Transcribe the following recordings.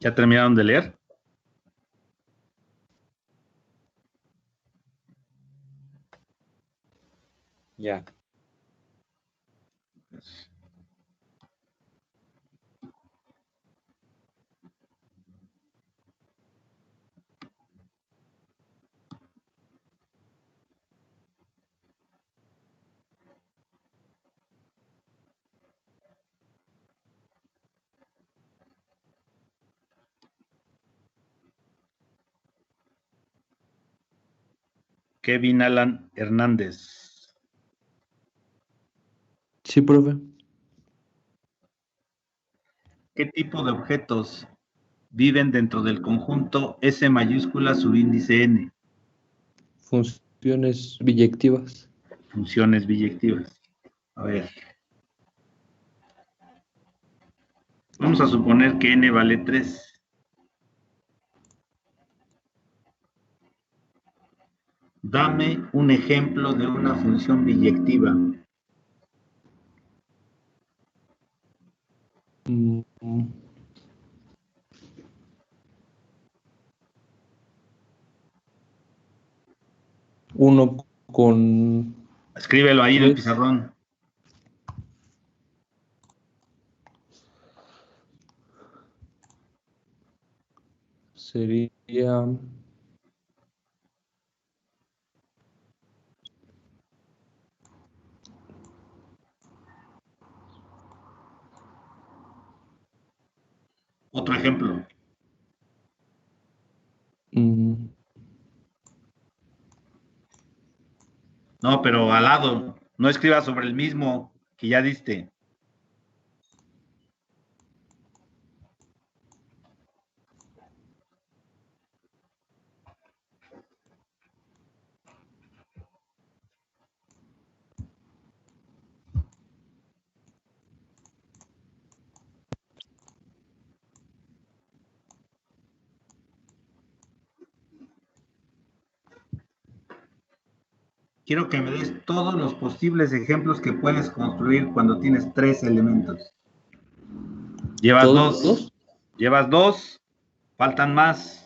¿Ya terminaron de leer? Ya. Kevin Alan Hernández. Sí, profe. ¿Qué tipo de objetos viven dentro del conjunto S mayúscula subíndice N? Funciones biyectivas. Funciones biyectivas. A ver. Vamos a suponer que N vale 3. Dame un ejemplo de una función biyectiva. Uno con... Escríbelo ahí en el 3. pizarrón. Sería... Otro ejemplo. No, pero al lado. No escribas sobre el mismo que ya diste. Quiero que me des todos los posibles ejemplos que puedes construir cuando tienes 3 elementos. Llevas ¿Todos 2. Llevas 2. Faltan más.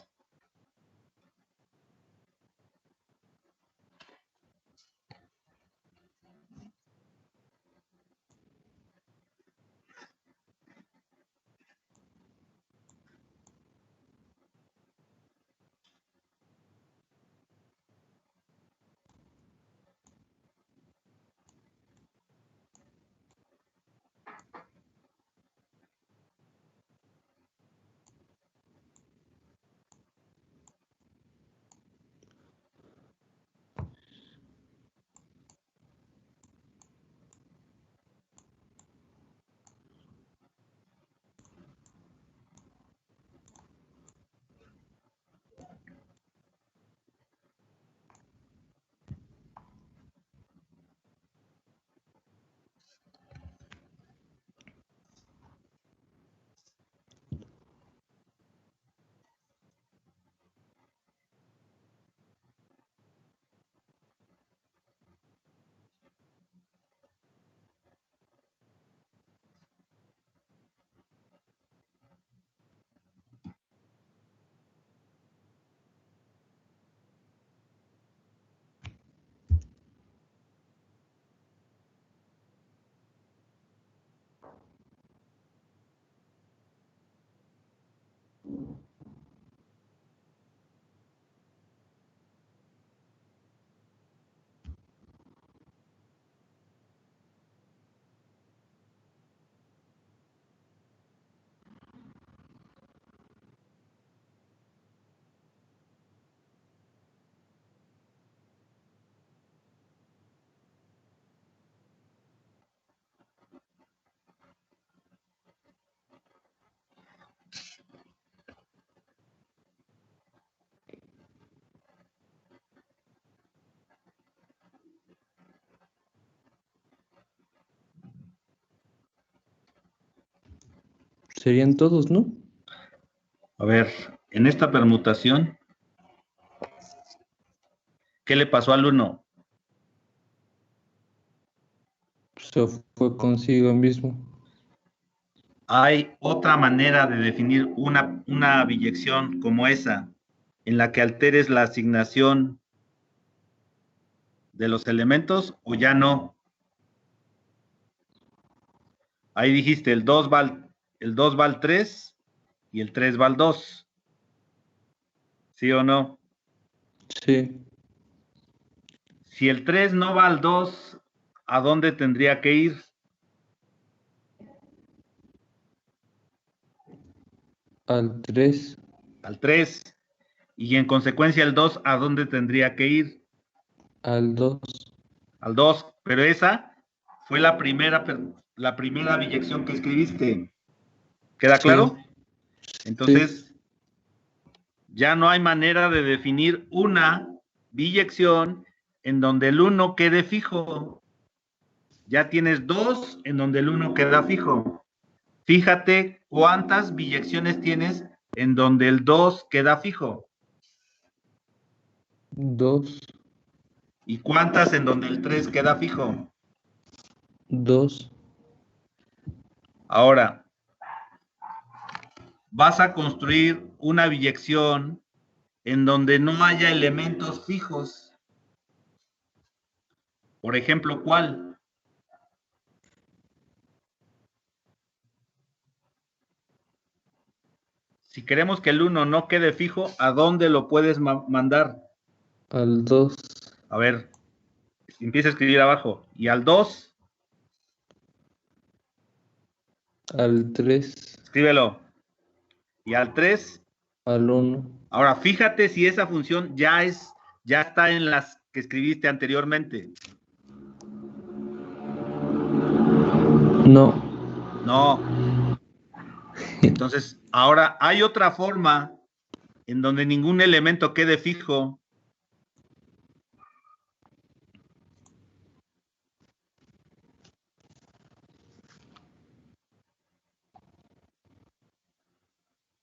Serían todos, ¿no? A ver, en esta permutación, ¿qué le pasó al 1? Se fue consigo mismo. Hay otra manera de definir una biyección como esa, en la que alteres la asignación de los elementos o ya no. Ahí dijiste el 2 va al 3 y el 3 va al 2. ¿Sí o no? Sí. Si el 3 no va al 2, ¿a dónde tendría que ir? Al 3. Al 3. Y en consecuencia el 2, ¿a dónde tendría que ir? Al 2. Al 2. Pero esa fue la primera biyección que escribiste. ¿Queda Sí. claro? Sí. Entonces, ya no hay manera de definir una biyección en donde el 1 quede fijo. Ya tienes 2 en donde el 1 queda fijo. Fíjate cuántas biyecciones tienes en donde el 2 queda fijo. 2. ¿Y cuántas en donde el 3 queda fijo? 2. Ahora, vas a construir una biyección en donde no haya elementos fijos. Por ejemplo, ¿cuál? Si queremos que el 1 no quede fijo, ¿a dónde lo puedes mandar? Al 2. A ver, empieza a escribir abajo. ¿Y al 2? Al 3. Escríbelo. ¿Y al 3? Al 1. Ahora, fíjate si esa función ya está en las que escribiste anteriormente. No. No. Entonces, ahora hay otra forma en donde ningún elemento quede fijo.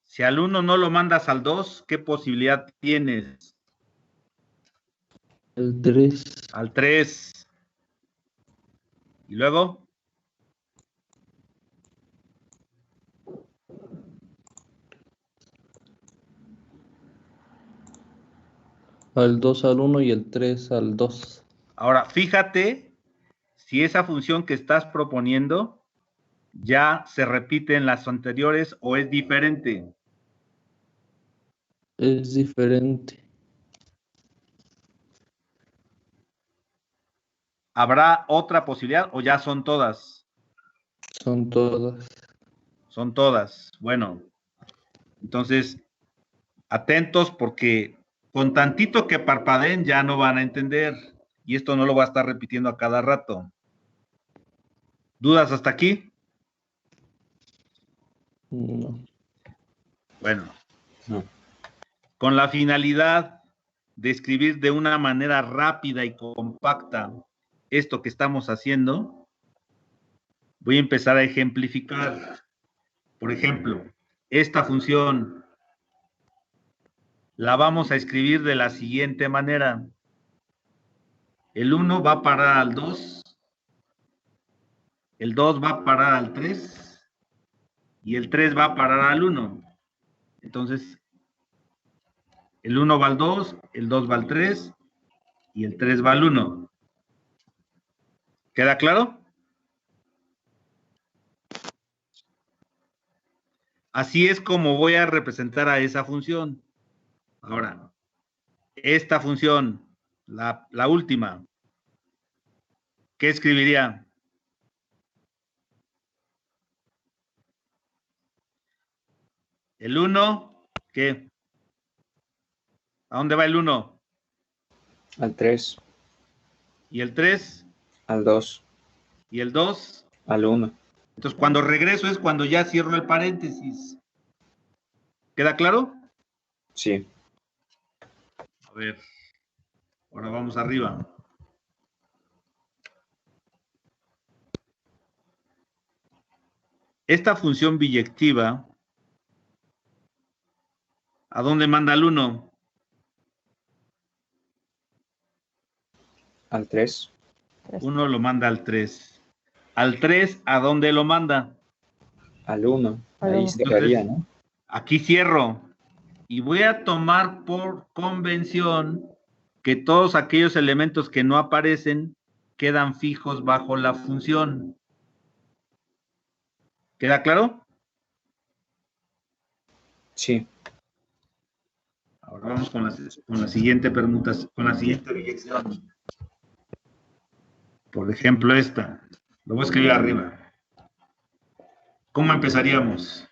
Si al 1 no lo mandas al 2, ¿qué posibilidad tienes? Al 3. Al 3. ¿Y luego? Al 2 al 1 y el 3 al 2. Ahora, fíjate si esa función que estás proponiendo ya se repite en las anteriores o es diferente. Es diferente. ¿Habrá otra posibilidad o ya son todas? Son todas. Son todas. Bueno, entonces, atentos porque con tantito que parpadeen ya no van a entender. Y esto no lo va a estar repitiendo a cada rato. ¿Dudas hasta aquí? No. Bueno, no. Con la finalidad de escribir de una manera rápida y compacta esto que estamos haciendo, voy a empezar a ejemplificar. Por ejemplo, esta función la vamos a escribir de la siguiente manera. El 1 va a parar al 2, el 2 va a parar al 3 y el 3 va a parar al 1. Entonces, el 1 va al 2, el 2 va al 3 y el 3 va al 1. ¿Queda claro? Así es como voy a representar a esa función. Ahora, esta función, la última, ¿qué escribiría? El 1, ¿qué? ¿A dónde va el 1? Al 3, ¿Y el 3? al 2, ¿Y el 2? al 1. Entonces, cuando regreso es cuando ya cierro el paréntesis. ¿Queda claro? Sí. A ver, ahora vamos arriba. Esta función biyectiva, ¿a dónde manda el 1? Al 3, 1 lo manda al 3. ¿Al 3 a dónde lo manda? Al 1. Al Ahí uno. cerraría, ¿no? Aquí cierro y voy a tomar por convención que todos aquellos elementos que no aparecen quedan fijos bajo la función. ¿Queda claro? Sí. Ahora vamos con la siguiente permutación, con la siguiente biyección. Por ejemplo, esta. Lo voy a escribir arriba. ¿Cómo empezaríamos?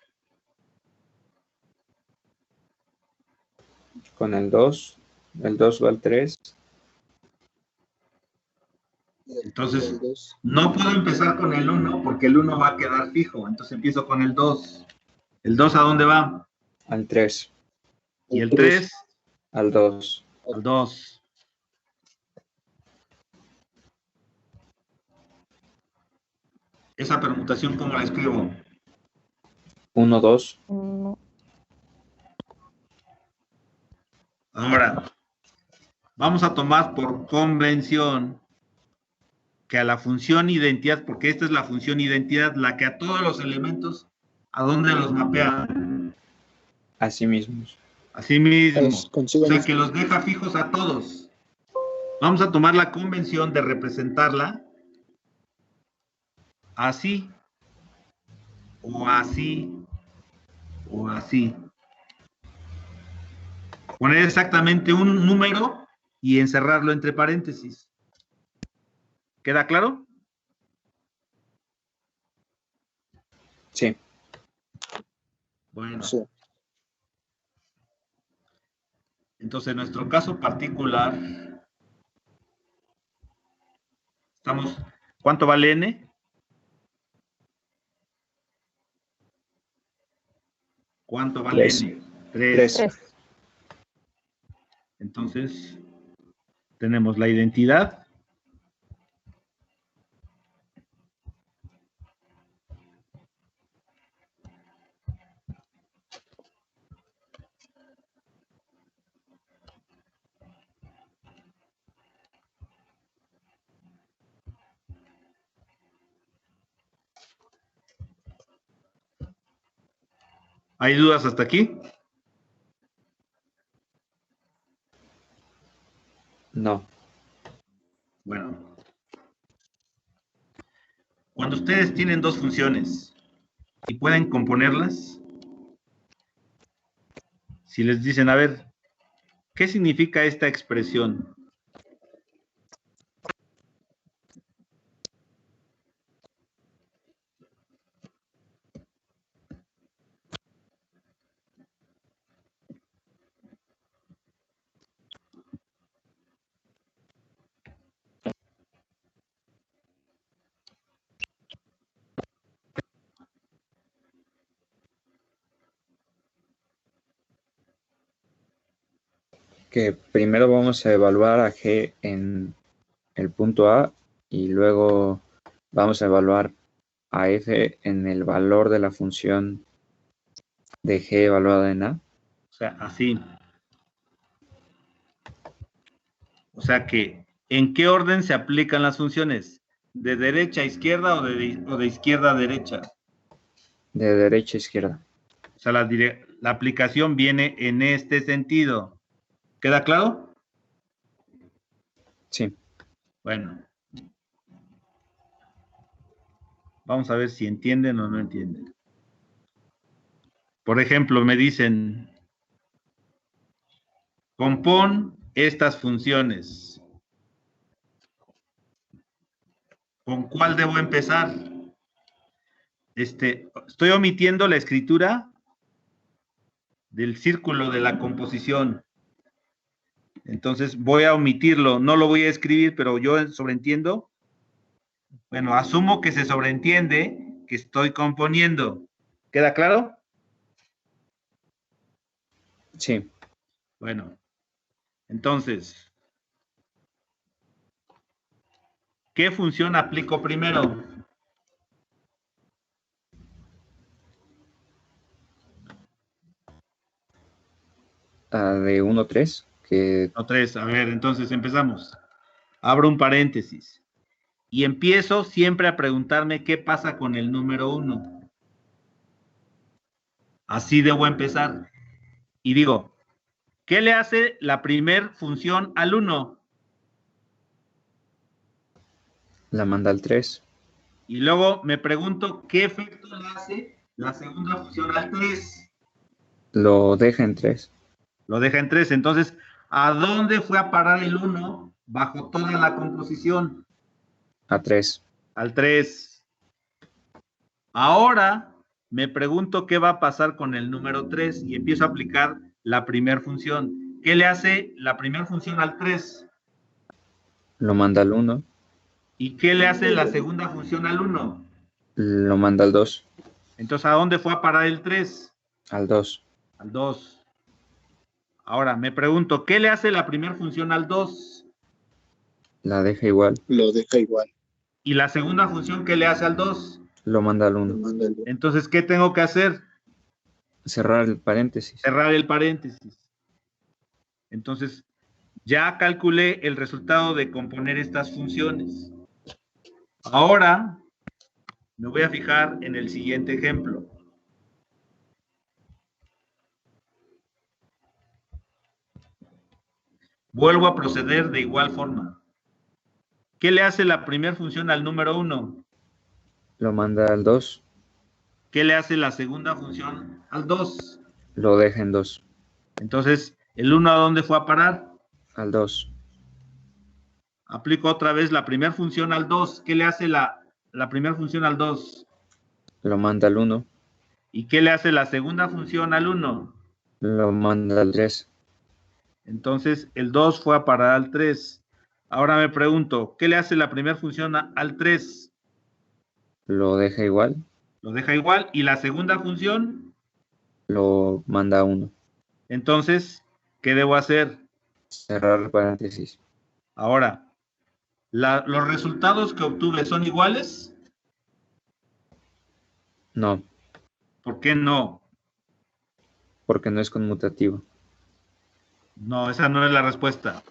Con el 2. El 2 va al 3. Entonces, no puedo empezar con el 1 porque el 1 va a quedar fijo. Entonces empiezo con el 2. ¿El 2 a dónde va? Al 3. Y el 3 al 2. al 2. Esa permutación, ¿cómo la escribo? 1, 2. No. Ahora, vamos a tomar por convención que a la función identidad, porque esta es la función identidad, la que a todos los elementos, ¿a dónde los mapea? Así mismos. Así mismo. Es consigo O sea, mismo. que los deja fijos a todos. Vamos a tomar la convención de representarla así, o así, o así. Poner exactamente un número y encerrarlo entre paréntesis. ¿Queda claro? Sí. Bueno. Sí. Entonces, en nuestro caso particular, estamos, ¿cuánto vale n? ¿Cuánto vale Tres. n? 3. Tres. 3. Entonces, tenemos la identidad. ¿Hay dudas hasta aquí? No. Bueno. Cuando ustedes tienen dos funciones y pueden componerlas, si les dicen, a ver, ¿qué significa esta expresión? Que primero vamos a evaluar a G en el punto A y luego vamos a evaluar a F en el valor de la función de G evaluada en A. O sea, así. O sea que, ¿en qué orden se aplican las funciones? ¿De derecha a izquierda o de izquierda a derecha? De derecha a izquierda. O sea, la aplicación viene en este sentido. ¿Queda claro? Sí. Bueno. Vamos a ver si entienden o no entienden. Por ejemplo, me dicen, compón estas funciones. ¿Con cuál debo empezar? Estoy omitiendo la escritura del círculo de la composición. Entonces voy a omitirlo, no lo voy a escribir, pero yo sobreentiendo. Bueno, asumo que se sobreentiende que estoy componiendo. ¿Queda claro? Sí. Bueno, entonces, ¿qué función aplico primero? De 1, 3. Que No, 3. A ver, entonces empezamos. Abro un paréntesis. Y empiezo siempre a preguntarme qué pasa con el número 1. Así debo empezar. Y digo, ¿qué le hace la primer función al 1? La manda al 3. Y luego me pregunto, ¿qué efecto le hace la segunda función al 3? Lo deja en 3. Lo deja en 3. Entonces, ¿a dónde fue a parar el 1 bajo toda la composición? A 3. Al 3. Ahora me pregunto qué va a pasar con el número 3 y empiezo a aplicar la primera función. ¿Qué le hace la primera función al 3? Lo manda al 1. ¿Y qué le hace la segunda función al 1? Lo manda al 2. Entonces, ¿a dónde fue a parar el 3? Al 2. Al 2. Ahora me pregunto, ¿qué le hace la primera función al 2? La deja igual. Lo deja igual. ¿Y la segunda función qué le hace al 2? Lo manda al Lo 1. manda al 2. Entonces, ¿qué tengo que hacer? Cerrar el paréntesis. Cerrar el paréntesis. Entonces, ya calculé el resultado de componer estas funciones. Ahora me voy a fijar en el siguiente ejemplo. Vuelvo a proceder de igual forma. ¿Qué le hace la primera función al número 1? Lo manda al 2. ¿Qué le hace la segunda función al 2? Lo deja en 2. Entonces, ¿el 1 a dónde fue a parar? Al 2. Aplico otra vez la primera función al 2. ¿Qué le hace la primera función al 2? Lo manda al 1. ¿Y qué le hace la segunda función al 1? Lo manda al 3. Entonces, el 2 fue a parar al 3. Ahora me pregunto, ¿qué le hace la primera función al 3? Lo deja igual. Lo deja igual. ¿Y la segunda función? Lo manda a 1. Entonces, ¿qué debo hacer? Cerrar paréntesis. Ahora, ¿los resultados que obtuve son iguales? No, ¿Por qué no? porque no es conmutativo. No, esa no es la respuesta.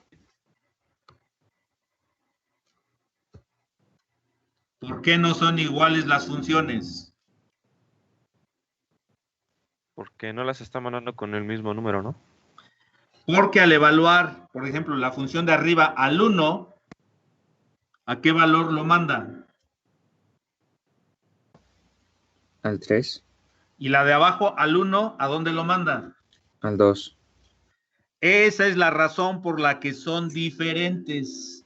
¿Por qué no son iguales las funciones? Porque no las está mandando con el mismo número, ¿no? Porque al evaluar, por ejemplo, la función de arriba al 1, ¿a qué valor lo manda? Al 3. Y la de abajo al 1, ¿a dónde lo manda? Al 2. Esa es la razón por la que son diferentes.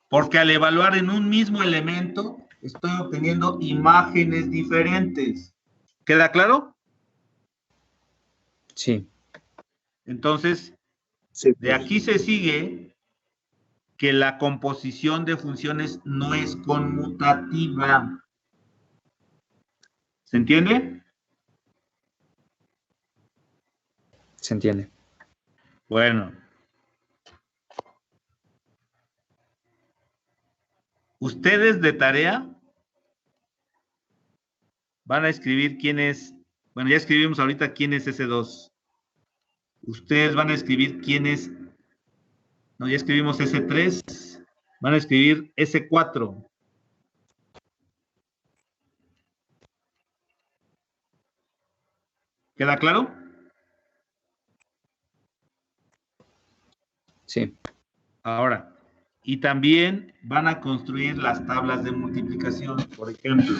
Porque al evaluar en un mismo elemento, estoy obteniendo imágenes diferentes. ¿Queda claro? Sí. Entonces, Sí, de aquí se sigue que la composición de funciones no es conmutativa. ¿Se entiende? Se entiende. Bueno. Ustedes de tarea van a escribir quién es, bueno, ya escribimos ahorita quién es ese 2. Ustedes van a escribir quién es, no, ya escribimos ese 3. Van a escribir ese 4. ¿Queda claro? Sí. Ahora, y también van a construir las tablas de multiplicación, por ejemplo.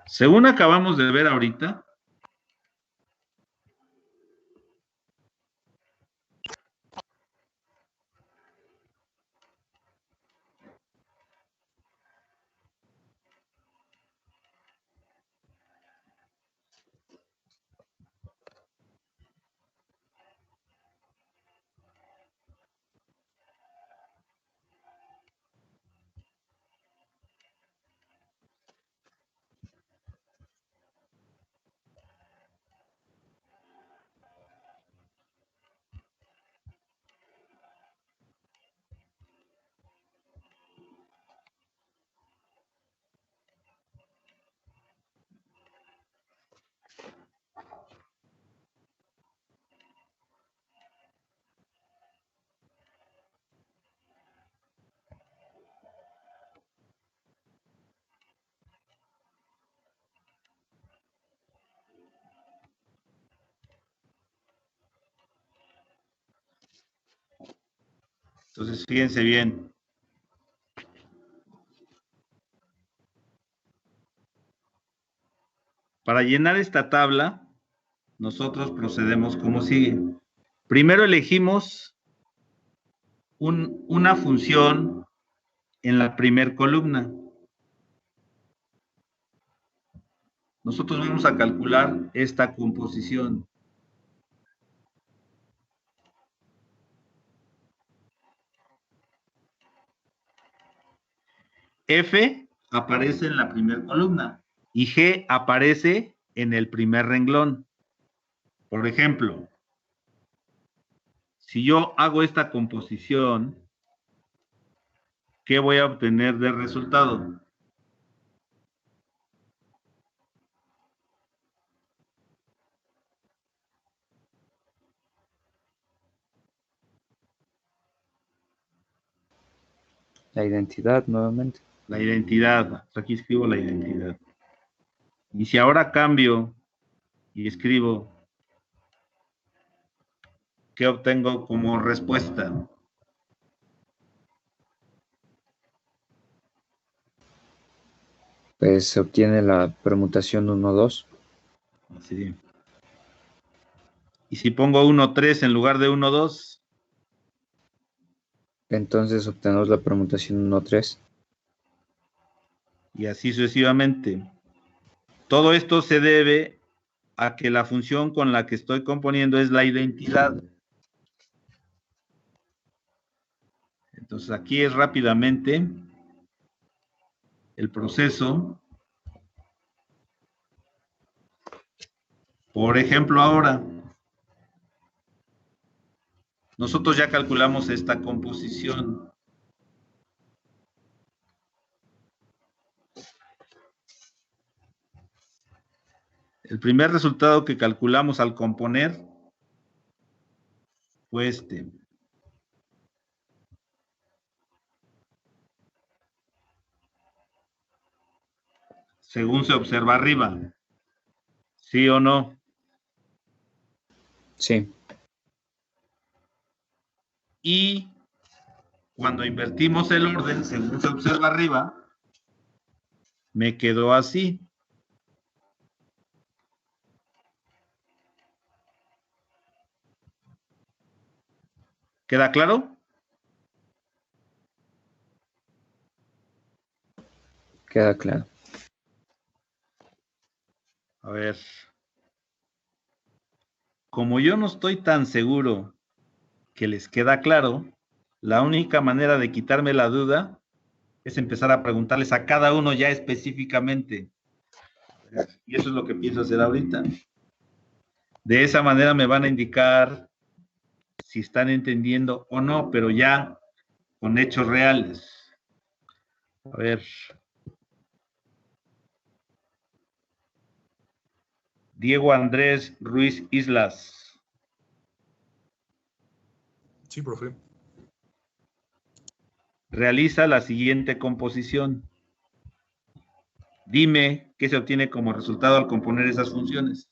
Según acabamos de ver ahorita, Entonces, fíjense bien. Para llenar esta tabla, nosotros procedemos como sigue. Primero elegimos una función en la primer columna. Nosotros vamos a calcular esta composición. F aparece en la primera columna y G aparece en el primer renglón. Por ejemplo, si yo hago esta composición, ¿qué voy a obtener de resultado? La identidad nuevamente. La identidad. Aquí escribo la identidad. Y si ahora cambio y escribo, ¿qué obtengo como respuesta? Pues se obtiene la permutación 1-2. Así. Y si pongo 1-3 en lugar de 1-2, Entonces obtenemos la permutación 1-3. y así sucesivamente. Todo esto se debe a que la función con la que estoy componiendo es la identidad. Entonces aquí es rápidamente el proceso. Por ejemplo, ahora, nosotros ya calculamos esta composición. El primer resultado que calculamos al componer fue este. Según se observa arriba. ¿Sí o no? Sí. Y cuando invertimos el orden, según se observa arriba, me quedó así. ¿Queda claro? Queda claro. A ver. Como yo no estoy tan seguro que les queda claro, la única manera de quitarme la duda es empezar a preguntarles a cada uno ya específicamente. Y eso es lo que pienso hacer ahorita. De esa manera me van a indicar si están entendiendo o no, pero ya con hechos reales. A ver. Diego Andrés Ruiz Islas. Sí, profe. Realiza la siguiente composición. Dime qué se obtiene como resultado al componer esas funciones.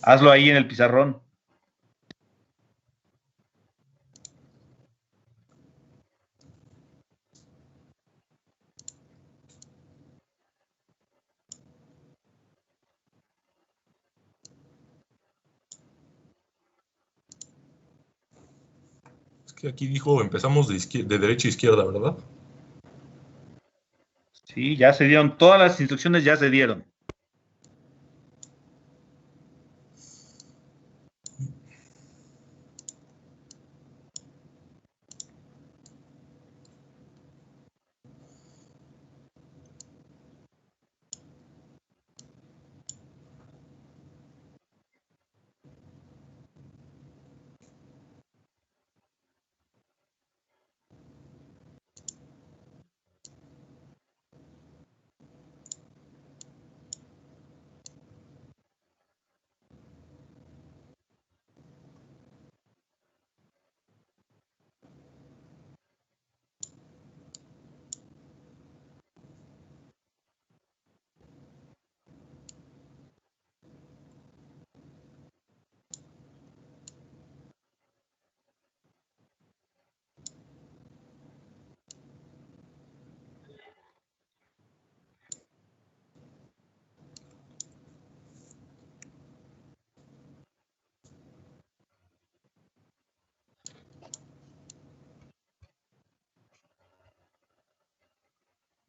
Hazlo ahí en el pizarrón. Es que aquí dijo empezamos de derecha a izquierda, ¿verdad? Sí, ya se dieron, todas las instrucciones ya se dieron.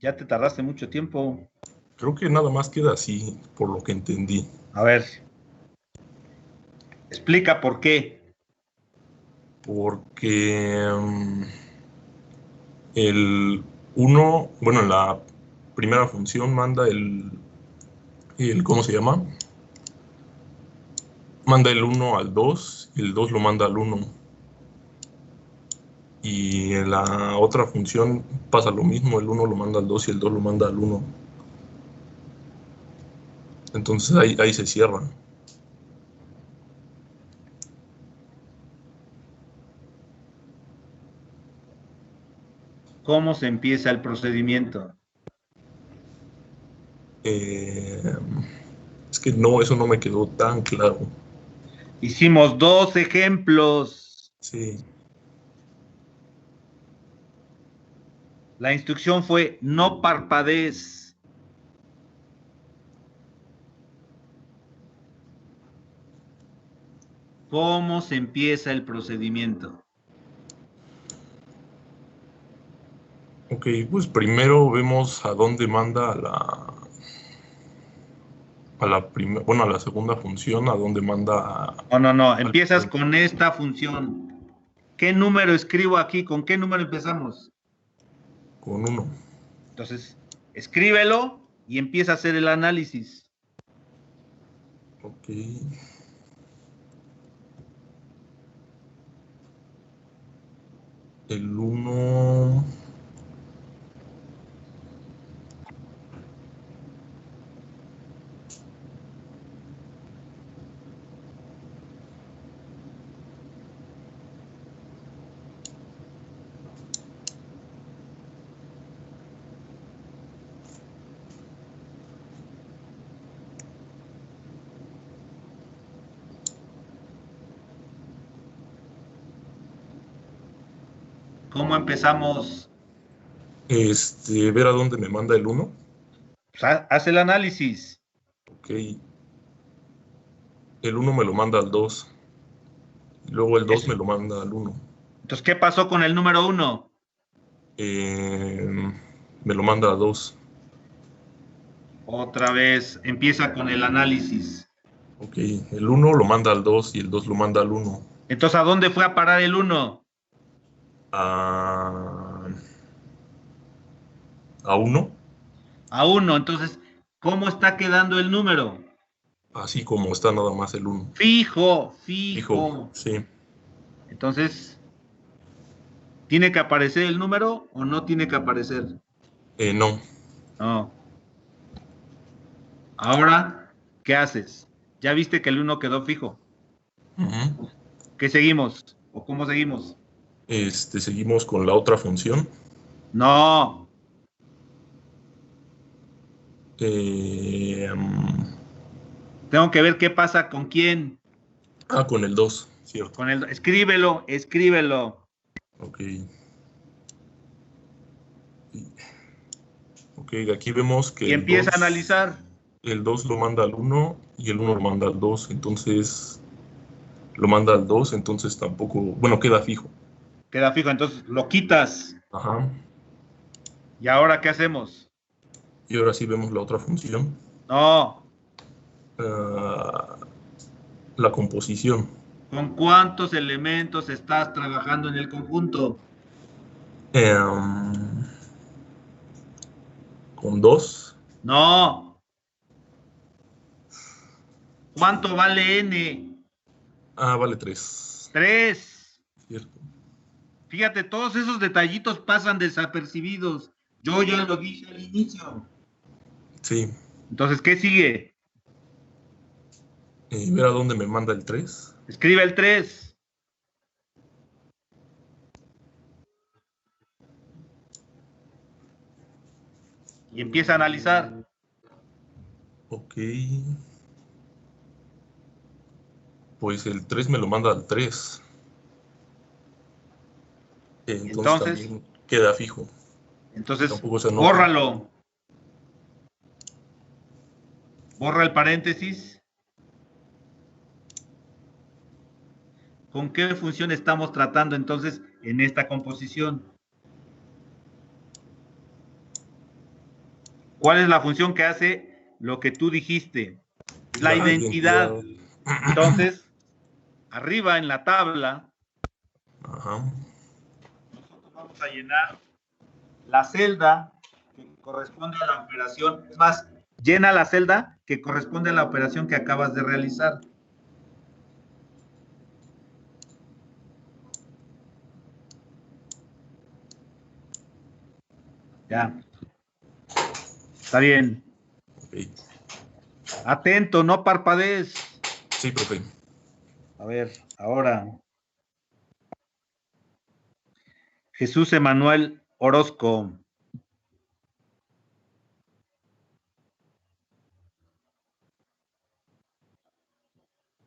Ya te tardaste mucho tiempo. Creo que nada más queda así, por lo que entendí. A ver. Explica por qué. Porque el 1, bueno, en la primera función manda ¿cómo se llama? Manda el 1 al 2 y el 2 lo manda al 1. Y en la otra función pasa lo mismo, el 1 lo manda al 2 y el 2 lo manda al 1. Entonces ahí se cierra. ¿Cómo se empieza el procedimiento? Es que no, eso no me quedó tan claro. Hicimos 2 ejemplos. Sí. La instrucción fue no parpadees. ¿Cómo se empieza el procedimiento? Ok, pues primero vemos a dónde manda a la segunda función, a dónde manda No. Empiezas con esta función. ¿Qué número escribo aquí? ¿Con qué número empezamos? con 1. Entonces, escríbelo y empieza a hacer el análisis. Ok. El 1. ¿Cómo empezamos? Ver a dónde me manda el 1. Pues, haz el análisis. Ok. El 1 me lo manda al 2. Y luego el 2 me lo manda al 1. Entonces, ¿qué pasó con el número 1? Me lo manda a 2. Otra vez, empieza con el análisis. Ok. El 1 lo manda al 2 y el 2 lo manda al 1. Entonces, ¿a dónde fue a parar el 1? A 1. A 1. Entonces, ¿cómo está quedando el número? Así como está nada más el 1. Fijo. Fijo, sí. Entonces, ¿tiene que aparecer el número o no tiene que aparecer? No. No. Ahora, ¿qué haces? Ya viste que el 1 quedó fijo. Ujú. ¿Qué seguimos? ¿O cómo seguimos? Seguimos con la otra función. No. Tengo que ver qué pasa con quién. Con el 2, cierto. Escríbelo. Ok. Ok, aquí vemos que Y empieza a analizar. el 2 lo manda al 1 y el 1 lo manda al 2. Entonces, lo manda al 2, entonces tampoco, bueno, queda fijo. Queda fijo, entonces lo quitas. Ajá. ¿Y ahora qué hacemos? Y ahora sí vemos la otra función. No. La composición. ¿Con cuántos elementos estás trabajando en el conjunto? Con 2. No. ¿Cuánto vale n? Vale 3. 3. Cierto. Fíjate, todos esos detallitos pasan desapercibidos. Yo ya lo dije al inicio. Sí. Entonces, ¿qué sigue? Ver a dónde me manda el 3. Escribe el 3. Y empieza a analizar. Ok. Pues el 3 me lo manda al 3. Entonces también queda fijo. Entonces, Tampoco se nota. bórralo. Borra el paréntesis. ¿Con qué función estamos tratando entonces en esta composición? ¿Cuál es la función que hace lo que tú dijiste? La identidad. Entonces, arriba en la tabla, Ajá. nosotros vamos a llenar la celda que corresponde a la operación. Es más, llena la celda que corresponde a la operación que acabas de realizar. Ya. Está bien. Ok. Atento, no parpadees. Sí, profe. A ver, ahora. Jesús Emanuel Orozco.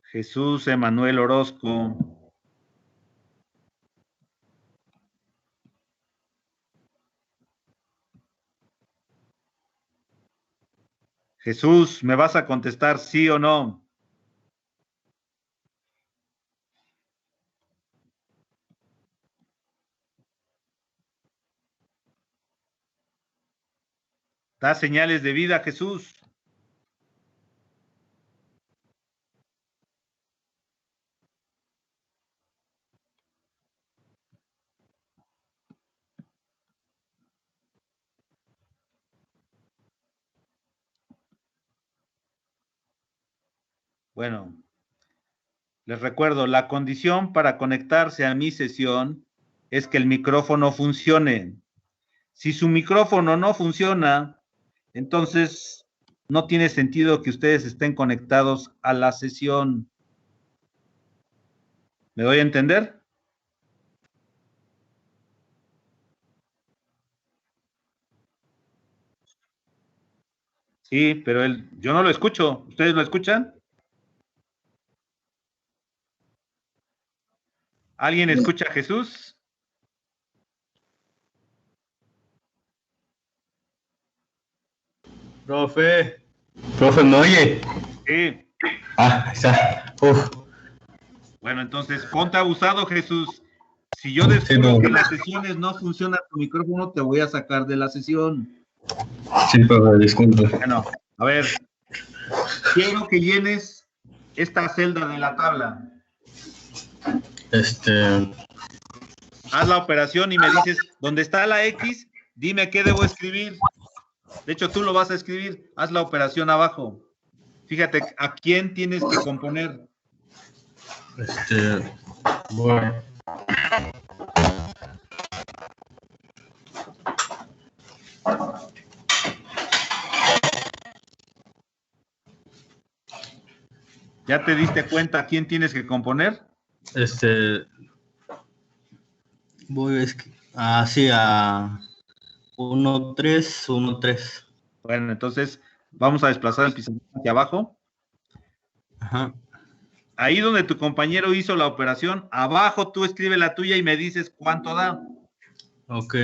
Jesús Emanuel Orozco. Jesús, ¿me vas a contestar sí o no? Da señales de vida, Jesús. Bueno, les recuerdo, la condición para conectarse a mi sesión es que el micrófono funcione. Si su micrófono no funciona, entonces no tiene sentido que ustedes estén conectados a la sesión. ¿Me doy a entender? Sí, pero yo no lo escucho. ¿Ustedes lo escuchan? ¿Alguien escucha a Jesús? Profe, ¿me oye? Sí. Ah, ahí está. Uf. Bueno, entonces ponte abusado, Jesús. Si yo descubro que en las sesiones no funciona tu micrófono, te voy a sacar de la sesión. Sí, profe, disculpe. Bueno, a ver. Quiero que llenes esta celda de la tabla. Haz la operación y me dices, ¿dónde está la X? Dime qué debo escribir. De hecho, tú lo vas a escribir. Haz la operación abajo. Fíjate a quién tienes que componer. Bueno. ¿Ya te diste cuenta a quién tienes que componer? Voy así a 1, 3, 1, 3. Bueno, entonces vamos a desplazar el pizarrón hacia abajo. Ajá. Ahí donde tu compañero hizo la operación, abajo tú escribe la tuya y me dices cuánto da. Ok.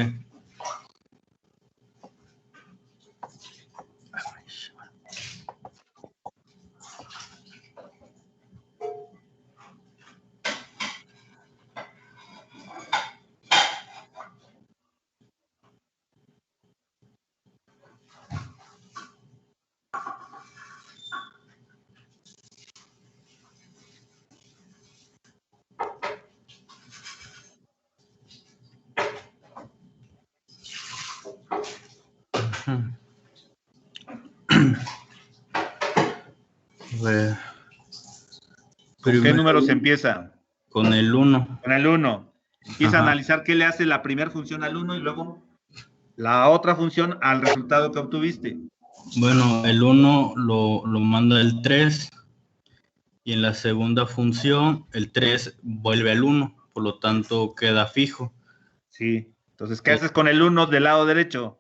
¿Con qué número se empieza? Con el 1. Con el 1. Empieza a analizar qué le hace la primera función al 1 y luego la otra función al resultado que obtuviste. Bueno, el 1 lo manda el 3 y en la segunda función el 3 vuelve al 1, por lo tanto queda fijo. Sí. Entonces, ¿qué haces con el 1 del lado derecho?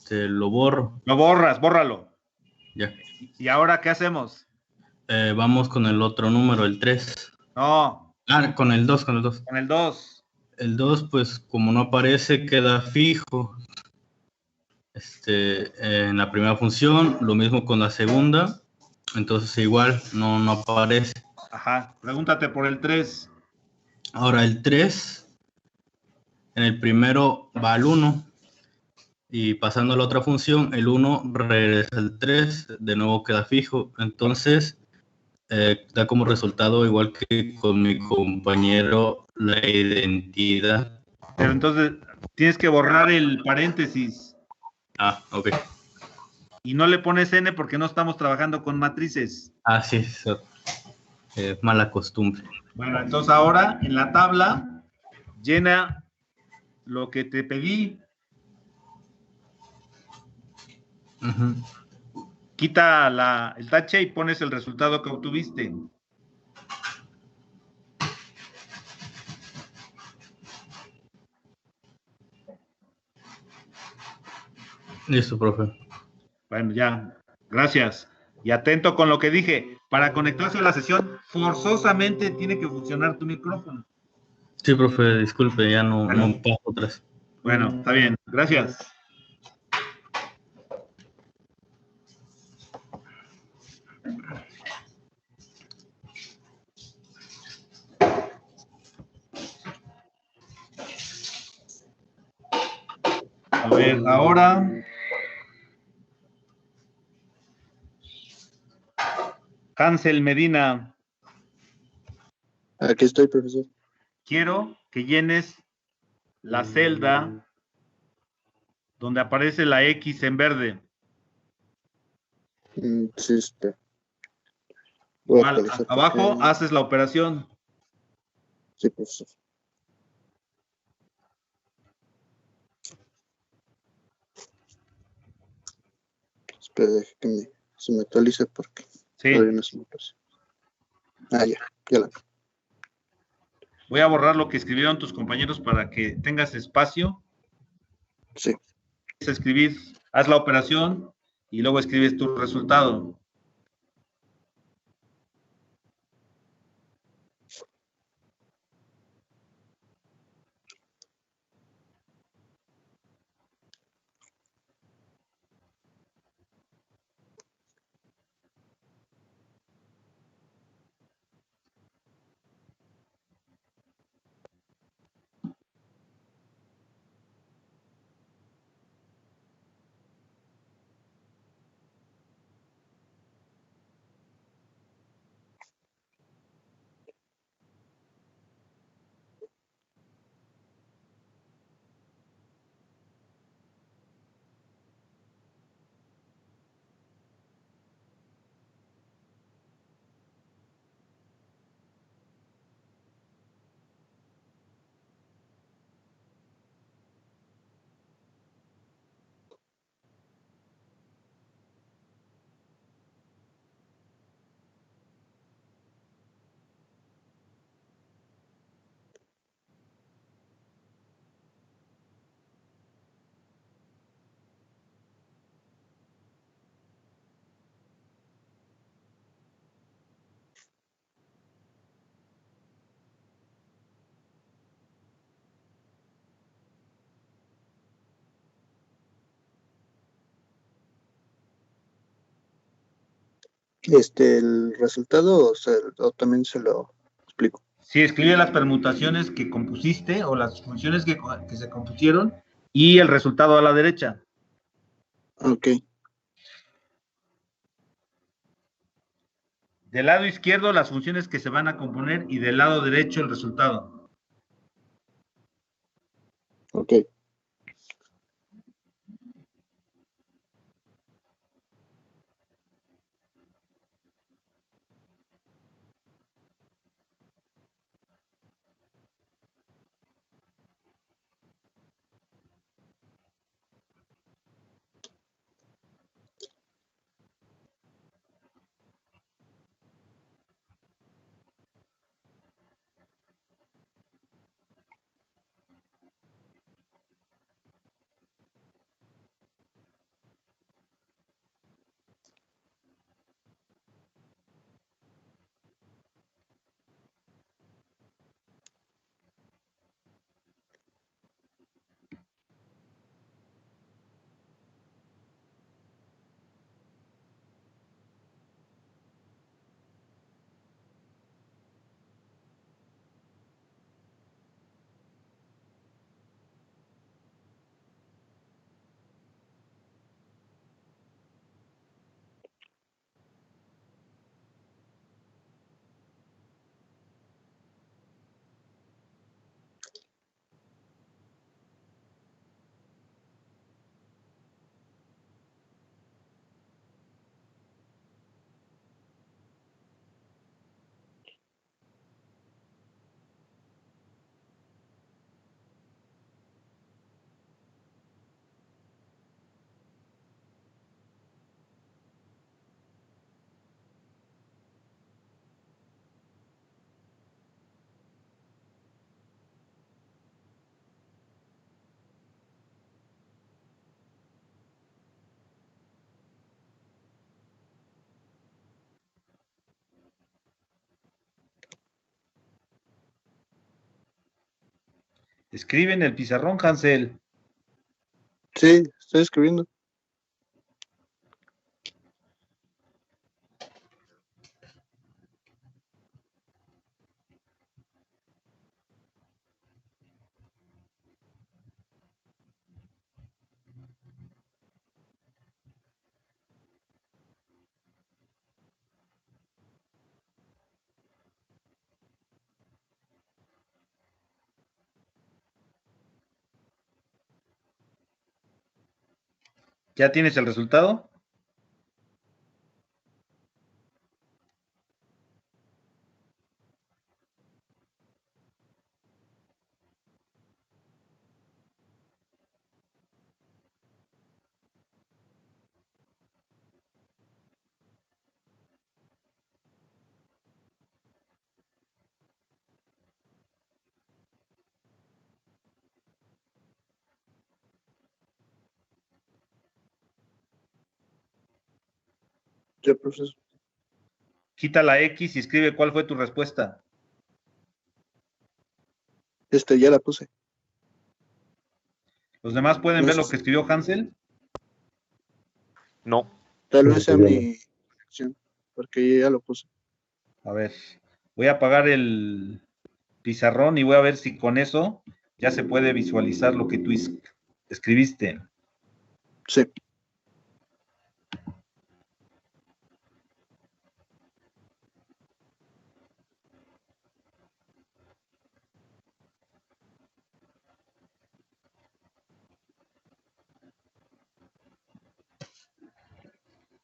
Lo borro. Lo borras, bórralo. Ya. ¿Y ahora qué hacemos? Vamos con el otro número, el 3. No. Con el 2, Con el 2. El 2, pues, como no aparece, queda fijo. En la primera función, lo mismo con la segunda. Entonces, igual, no aparece. Ajá. Pregúntate por el 3. Ahora, el 3, en el primero va al 1. y pasando a la otra función, el 1 regresa al 3, de nuevo queda fijo. Entonces, da como resultado, igual que con mi compañero, la identidad. Pero entonces tienes que borrar el paréntesis Ah, ok. y no le pones n porque no estamos trabajando con matrices. Ah, sí, mala costumbre. Bueno, entonces ahora en la tabla llena lo que te pedí. Ujú. Quita el tache y pones el resultado que obtuviste. Listo, profe. Bueno, ya, gracias. Y atento con lo que dije. Para conectarse a la sesión, forzosamente tiene que funcionar tu micrófono. Sí, profe, disculpe, ya no paso atrás. Bueno, está bien. Gracias. A ver, ahora Hansel Medina, Aquí estoy, profesor. quiero que llenes la celda donde aparece la X en verde. Sí, espera. Voy a Igual, actualizar abajo porque... haces la operación. Sí, profesor. Espera, deje que se me actualice porque Sí. todavía no se me aparece. Ah, ya la. Voy a borrar lo que escribieron tus compañeros para que tengas espacio. Sí. Es escribir, haz la operación y luego escribes tu resultado. El resultado, o también se lo explico. Sí, escribe las permutaciones que compusiste o las funciones que se compusieron y el resultado a la derecha. Ok. Del lado izquierdo las funciones que se van a componer y del lado derecho el resultado. Ok. Escribe en el pizarrón, Hansel. Sí, estoy escribiendo. ¿Ya tienes el resultado? Ya, profesor. Quita la X y escribe cuál fue tu respuesta. Ya la puse. ¿Los demás pueden No ver sé lo que escribió Hansel? No. Tal No, vez sea pues ya no. mi acción, porque ya lo puse. A ver, voy a apagar el pizarrón y voy a ver si con eso ya se puede visualizar lo que tú escribiste. Sí.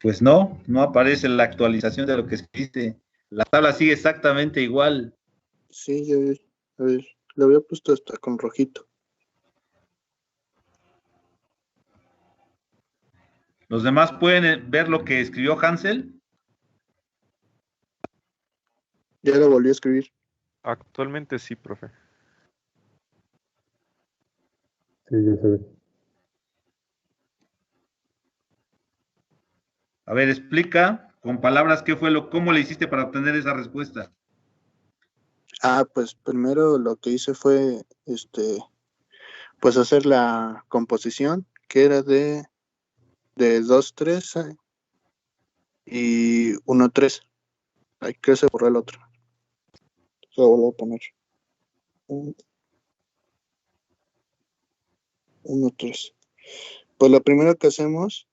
Pues no, no aparece la actualización de lo que escribiste. La tabla sigue exactamente igual. Sí, ya vi. A ver, lo había puesto hasta con rojito. ¿Los demás pueden ver lo que escribió Hansel? Ya lo volví a escribir. Actualmente sí, profe. Sí, ya se ve. A ver, explica con palabras qué fue cómo le hiciste para obtener esa respuesta. Pues primero lo que hice fue, pues hacer la composición, que era de 2, 3 y 1, 3. Ay, creo que se borró el otro. Se lo vuelvo a poner. 1, 3. Pues lo primero que hacemos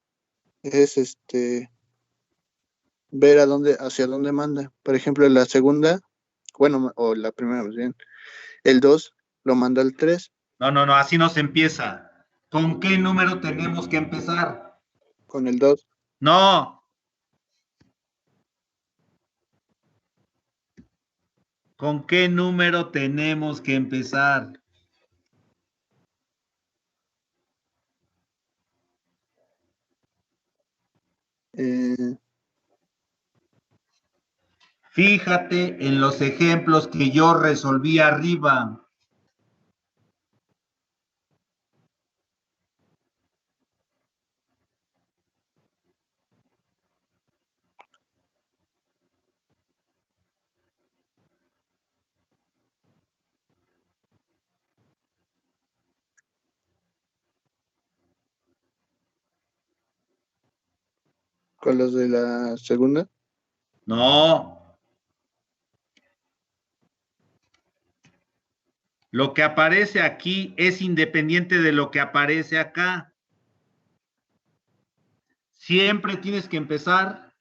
es ver hacia dónde manda. Por ejemplo, la segunda, bueno, o la primera más bien, el 2 lo manda al 3 No, no, no, así no se empieza. ¿Con qué número tenemos que empezar? con el 2. No. ¿Con qué número tenemos que empezar? Fíjate en los ejemplos que yo resolví arriba. Con los de la segunda. No. Lo que aparece aquí es independiente de lo que aparece acá. Siempre tienes que empezar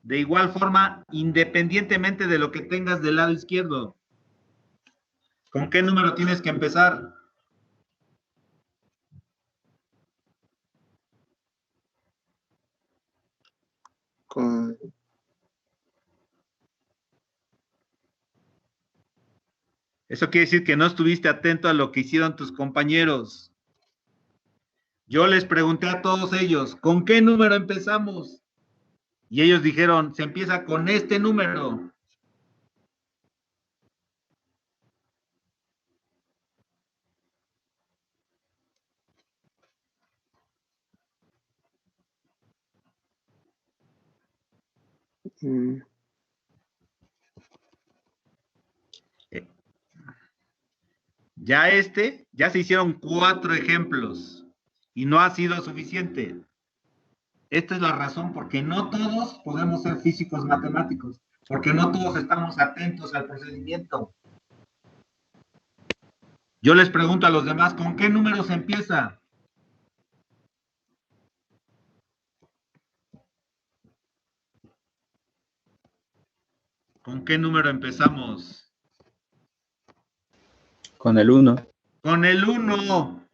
de igual forma, independientemente de lo que tengas del lado izquierdo. ¿Con qué número tienes que empezar? Con Eso quiere decir que no estuviste atento a lo que hicieron tus compañeros. Yo les pregunté a todos ellos, ¿con qué número empezamos? Y ellos dijeron, se empieza con este número. mm, Ya se hicieron 4 ejemplos y no ha sido suficiente. Esta es la razón porque no todos podemos ser físicos matemáticos, porque no todos estamos atentos al procedimiento. Yo les pregunto a los demás, ¿con qué número se empieza? ¿Con qué número empezamos? Con el 1. Con el 1.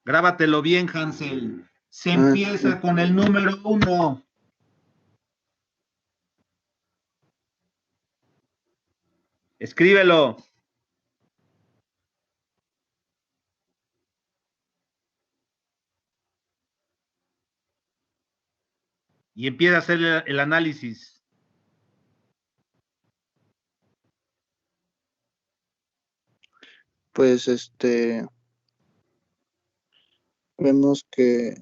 Grábatelo bien, Hansel. Se Ah, empieza sí. con el número 1. Escríbelo. Y empieza a hacer el análisis. Pues vemos que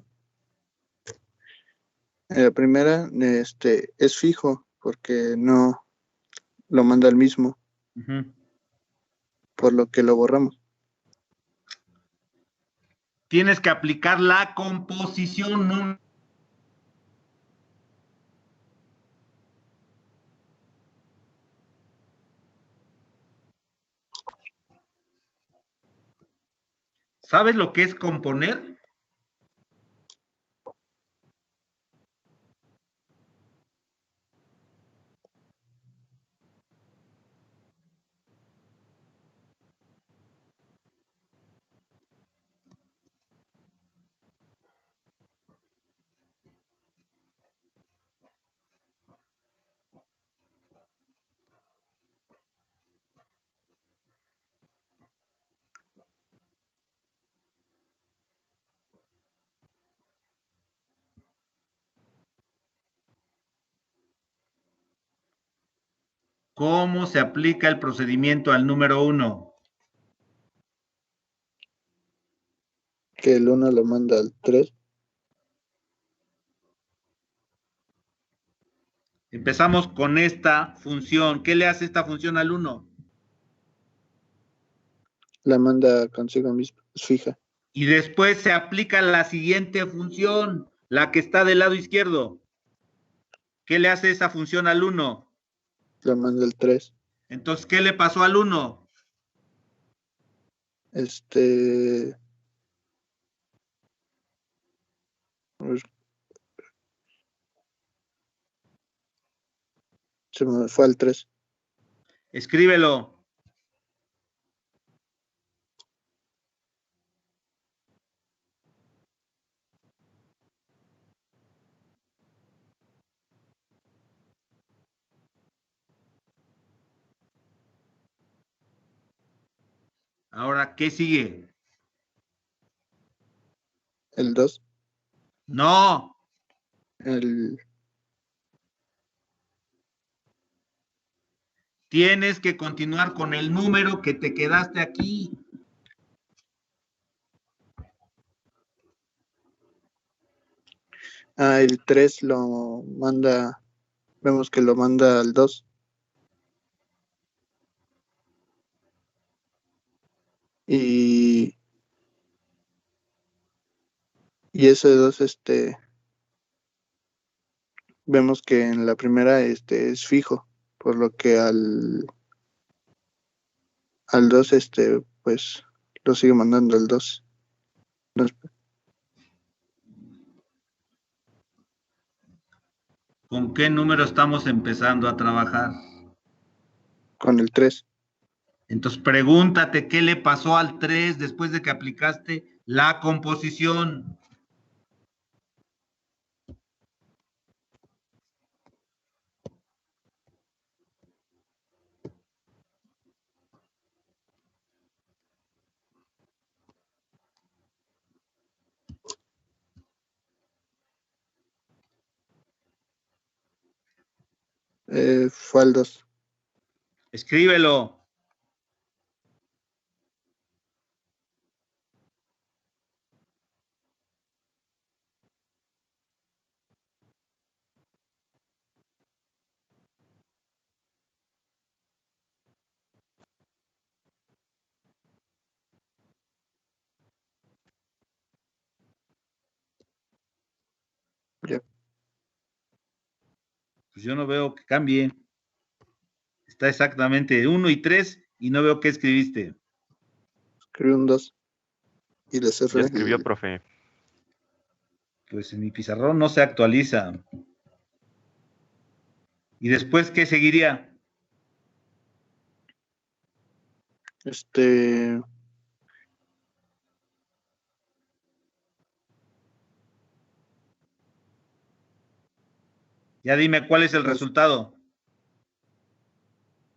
la primera es fijo porque no lo manda el mismo, Uh-huh. por lo que lo borramos. Tienes que aplicar la composición, ¿no? ¿Sabes lo que es componer? ¿Cómo se aplica el procedimiento al número 1? Que el 1 lo manda al 3. Empezamos con esta función. ¿Qué le hace esta función al 1? La manda consigo mismo, es fija. Y después se aplica la siguiente función, la que está del lado izquierdo. ¿Qué le hace esa función al 1? La manda al 3. Entonces, ¿qué le pasó al 1? Pues, se me fue al 3. Escríbelo. Ahora, ¿qué sigue? El 2. No. El Tienes que continuar con el número que te quedaste aquí. el 3 lo manda, vemos que lo manda al 2. Y ese 2, vemos que en la primera es fijo, por lo que al 2 pues lo sigue mandando al 2. ¿Con qué número estamos empezando a trabajar? Con el 3. Entonces, pregúntate qué le pasó al 3 después de que aplicaste la composición. Fue al 2. Escríbelo. Pues yo no veo que cambie. Está exactamente 1 y 3 y no veo qué escribiste. Escribí un 2. Y le Ya cerré. escribió, profe. Pues en mi pizarrón no se actualiza. ¿Y después qué seguiría? Ya dime cuál es el Pues- resultado.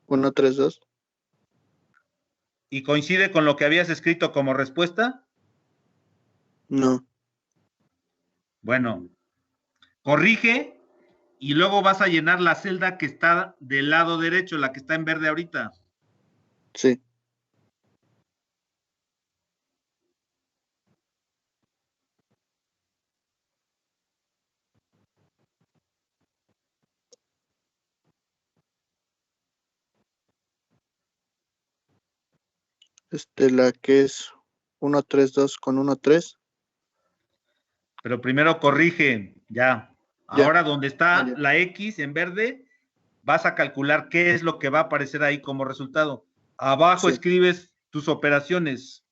1, 3, 2. ¿Y coincide con lo que habías escrito como respuesta? No. Bueno, corrige y luego vas a llenar la celda que está del lado derecho, la que está en verde ahorita. Sí. La que es 1, 3, 2 con 1, 3. Pero primero corrige, ya. Ya. Ahora donde está Ya. la X en verde, vas a calcular qué es lo que va a aparecer ahí como resultado. Abajo Sí. escribes tus operaciones.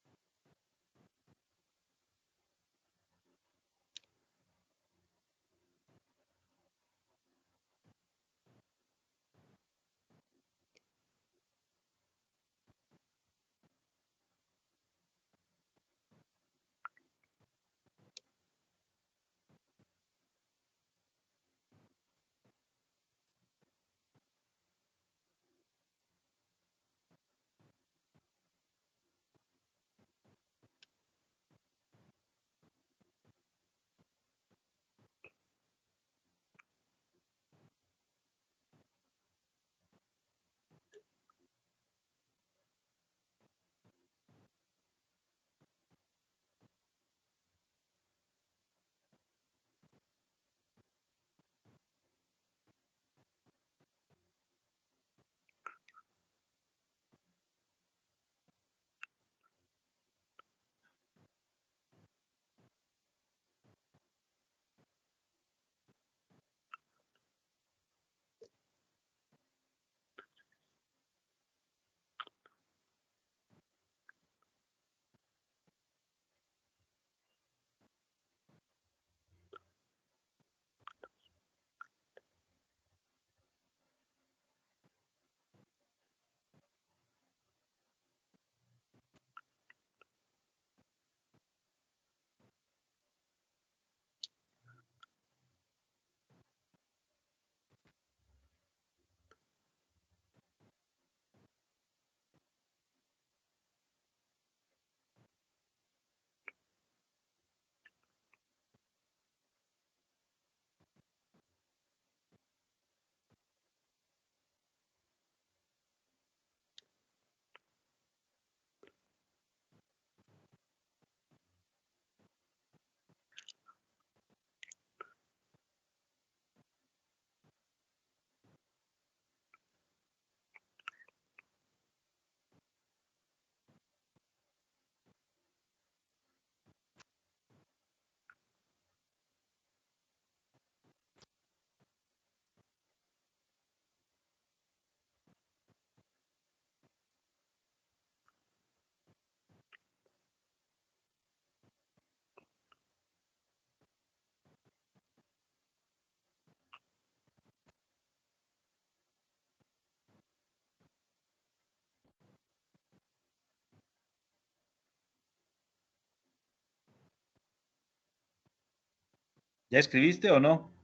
¿Ya escribiste o no?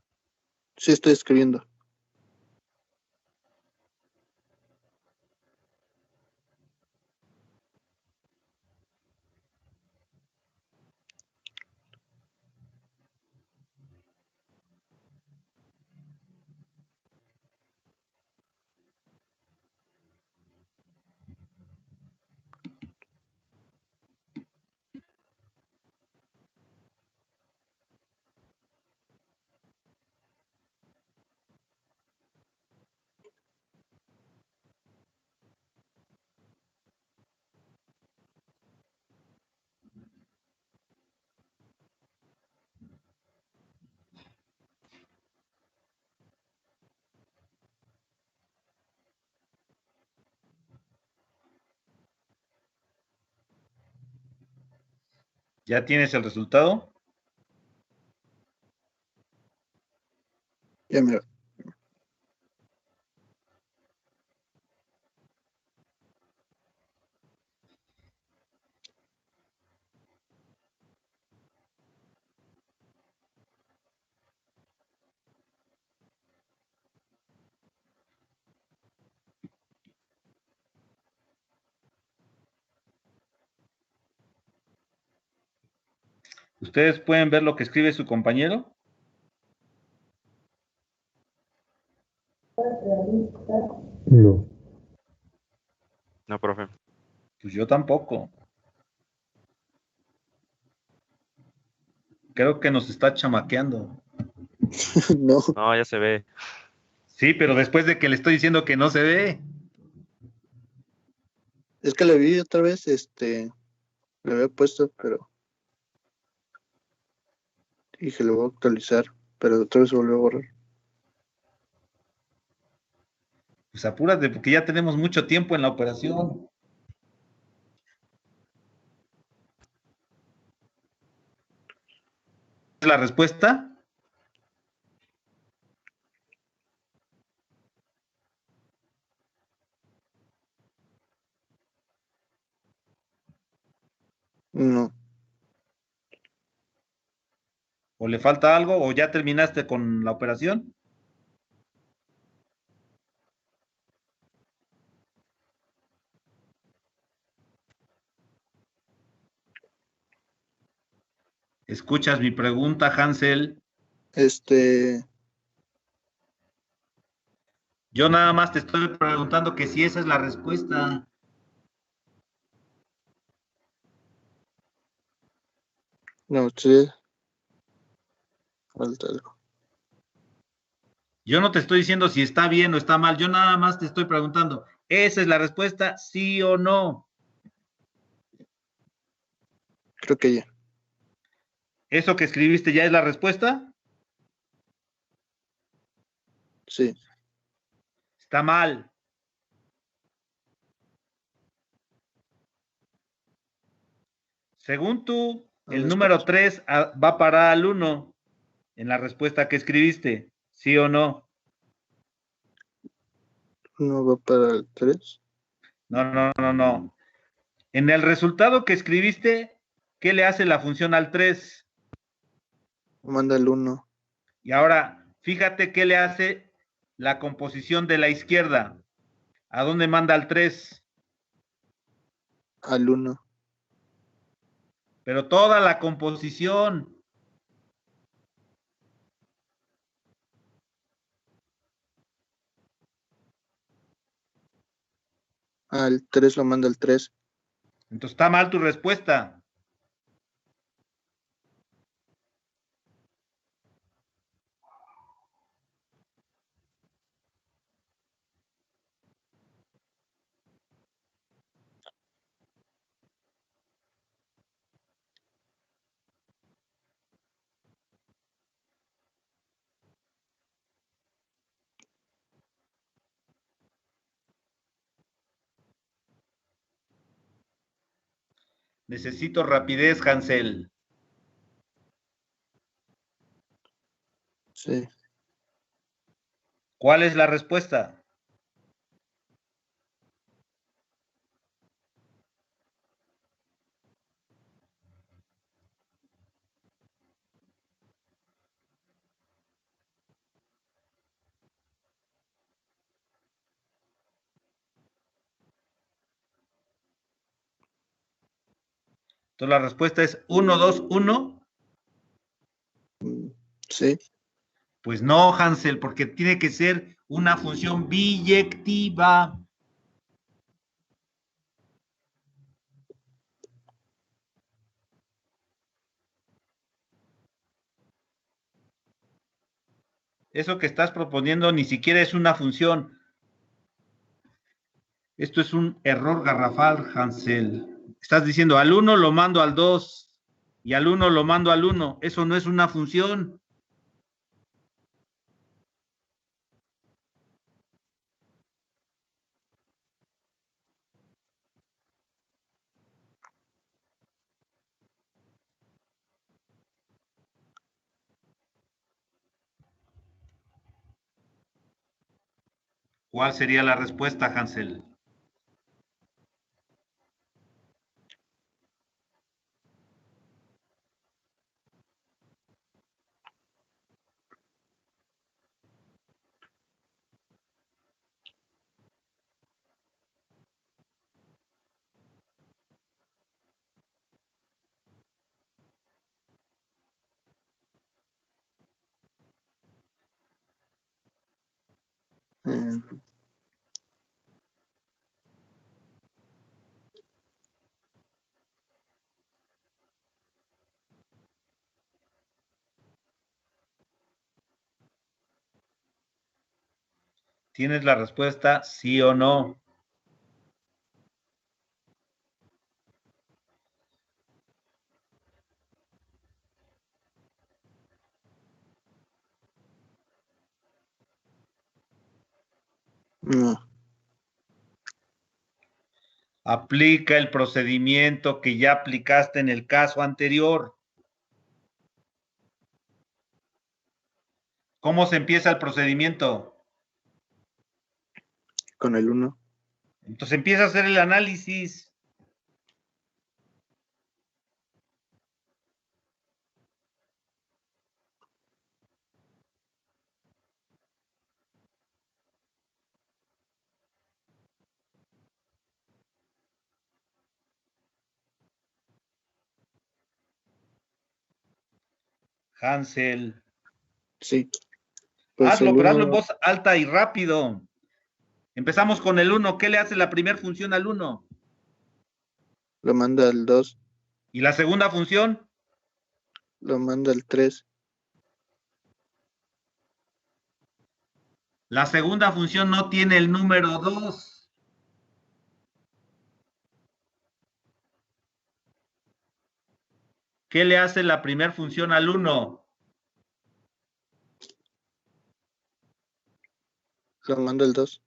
Sí, estoy escribiendo. ¿Ya tienes el resultado? Ya mira. ¿Ustedes pueden ver lo que escribe su compañero? No. No, profe. Pues yo tampoco. Creo que nos está chamaqueando. No, No, ya se ve. Sí, pero después de que le estoy diciendo que no se ve. es que le vi otra vez, le había puesto, pero dije, lo voy a actualizar, pero otra vez se volvió a borrar. Pues apúrate, porque ya tenemos mucho tiempo en la operación. ¿Es la respuesta? No, ¿O le falta algo? ¿O ya terminaste con la operación? ¿Escuchas mi pregunta, Hansel? este, Yo nada más te estoy preguntando que si esa es la respuesta. no, sí, falta algo. Yo no te estoy diciendo si está bien o está mal. Yo nada más te estoy preguntando, ¿esa es la respuesta, sí o no? Creo que ya, ¿Eso que escribiste ya es la respuesta? sí, Está mal. Según tú, ¿dónde el está? número 3 va a parar al 1 en la respuesta que escribiste, ¿sí o no? No va para el 3, No, no, no, no. En el resultado que escribiste, ¿qué le hace la función al 3? manda el 1 Y ahora, fíjate qué le hace la composición de la izquierda. ¿A dónde manda al 3? al 1, Pero toda la composición. al 3 lo manda el 3. Entonces está mal tu respuesta. Necesito rapidez, Hansel. Sí, ¿Cuál es la respuesta? Entonces la respuesta es 1, 2, 1. sí, Pues no, Hansel, porque tiene que ser una función biyectiva. Eso que estás proponiendo ni siquiera es una función. Esto es un error garrafal, Hansel. Estás diciendo al 1 lo mando al 2 y al 1 lo mando al 1. Eso no es una función. ¿Cuál sería la respuesta, Hansel? Eh, ¿Tienes la respuesta sí o no? no, Aplica el procedimiento que ya aplicaste en el caso anterior. ¿Cómo se empieza el procedimiento? con el 1. Entonces empieza a hacer el análisis. Hansel. Sí. Pues Hazlo, el pero hazlo en 1 voz alta y rápido. Empezamos con el 1. ¿Qué le hace la primera función al 1? lo manda al 2, ¿Y la segunda función? lo manda al 3, La segunda función no tiene el número 2. ¿Qué le hace la primera función al 1? lo manda al 2.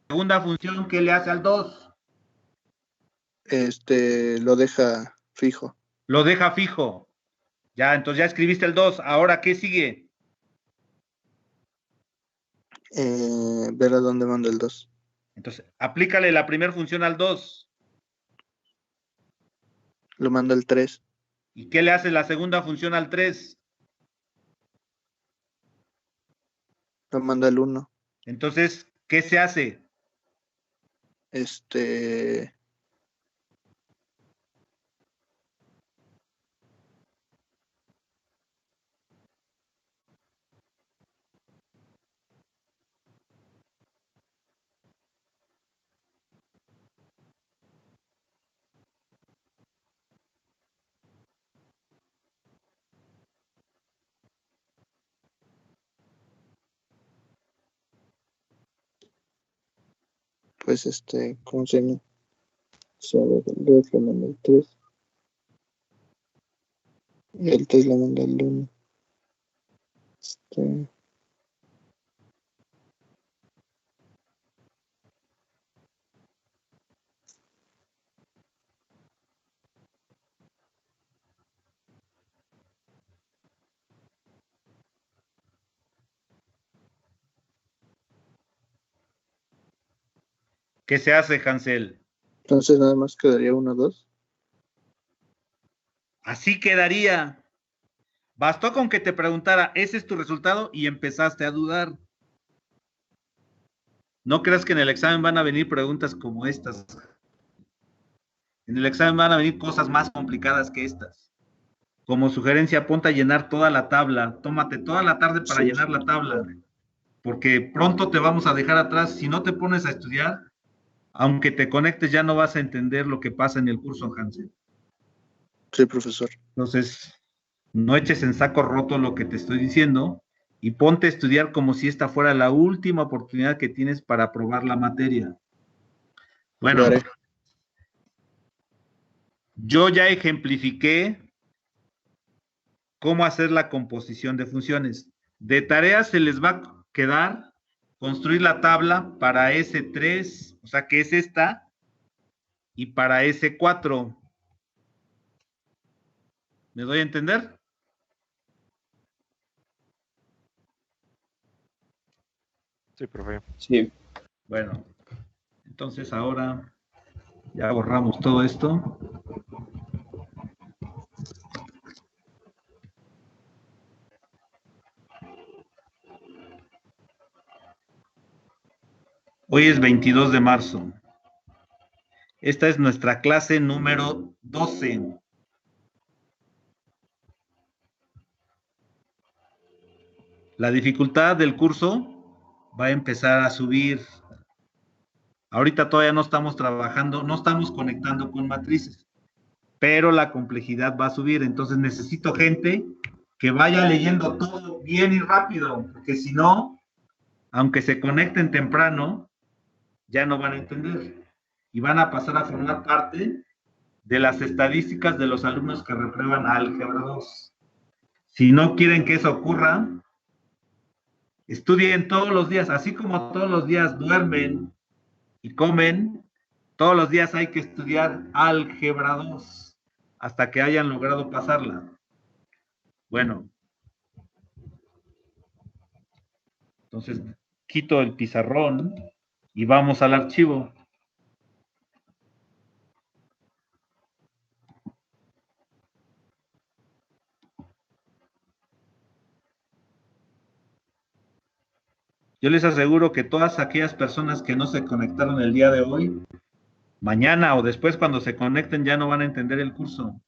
Segunda función, ¿qué le hace al 2? Lo deja fijo. Lo deja fijo. Ya, entonces ya escribiste el 2. Ahora, ¿qué sigue? Ver a dónde manda el 2. Entonces, aplícale la primera función al 2. Lo manda al 3. ¿Y qué le hace la segunda función al 3? Lo manda al 1. Entonces, ¿qué se hace? Pues ¿cómo se llama? A ver, el 2 lo manda al 3. Y el 3 lo manda al 1. ¿Qué se hace, Hansel? Entonces nada más quedaría 1, 2. Así quedaría. Bastó con que te preguntara, ¿ese es tu resultado? Y empezaste a dudar. No creas que en el examen van a venir preguntas como estas. En el examen van a venir cosas más complicadas que estas. Como sugerencia, ponte a llenar toda la tabla. Tómate toda la tarde para llenar la tabla. Porque pronto te vamos a dejar atrás. Si no te pones a estudiar, aunque te conectes, ya no vas a entender lo que pasa en el curso, Hansel. Sí, profesor. Entonces, no eches en saco roto lo que te estoy diciendo y ponte a estudiar como si esta fuera la última oportunidad que tienes para aprobar la materia. Bueno, Lo haré. yo ya ejemplifiqué cómo hacer la composición de funciones. De tarea se les va a quedar construir la tabla para S3, o sea que es esta, y para S4. ¿Me doy a entender? Sí, profe. Sí, Bueno, entonces ahora ya borramos todo esto. Hoy es 22 de marzo. Esta es nuestra clase número 12. La dificultad del curso va a empezar a subir. Ahorita todavía no estamos trabajando, no estamos conectando con matrices, pero la complejidad va a subir. Entonces necesito gente que vaya leyendo todo bien y rápido, porque si no, aunque se conecten temprano, ya no van a entender y van a pasar a formar parte de las estadísticas de los alumnos que reprueban álgebra 2. Si no quieren que eso ocurra, estudien todos los días, así como todos los días duermen y comen, todos los días hay que estudiar álgebra 2 hasta que hayan logrado pasarla. Bueno, entonces quito el pizarrón y vamos al archivo. Yo les aseguro que todas aquellas personas que no se conectaron el día de hoy, mañana o después cuando se conecten ya no van a entender el curso.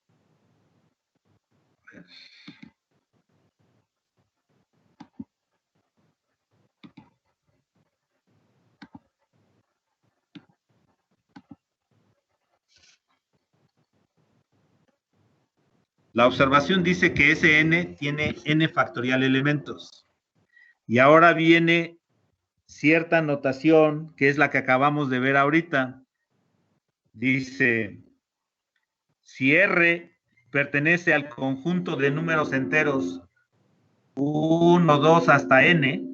La observación dice que ese n tiene n factorial elementos. Y ahora viene cierta notación, que es la que acabamos de ver ahorita. Dice, si R pertenece al conjunto de números enteros 1, 2 hasta n,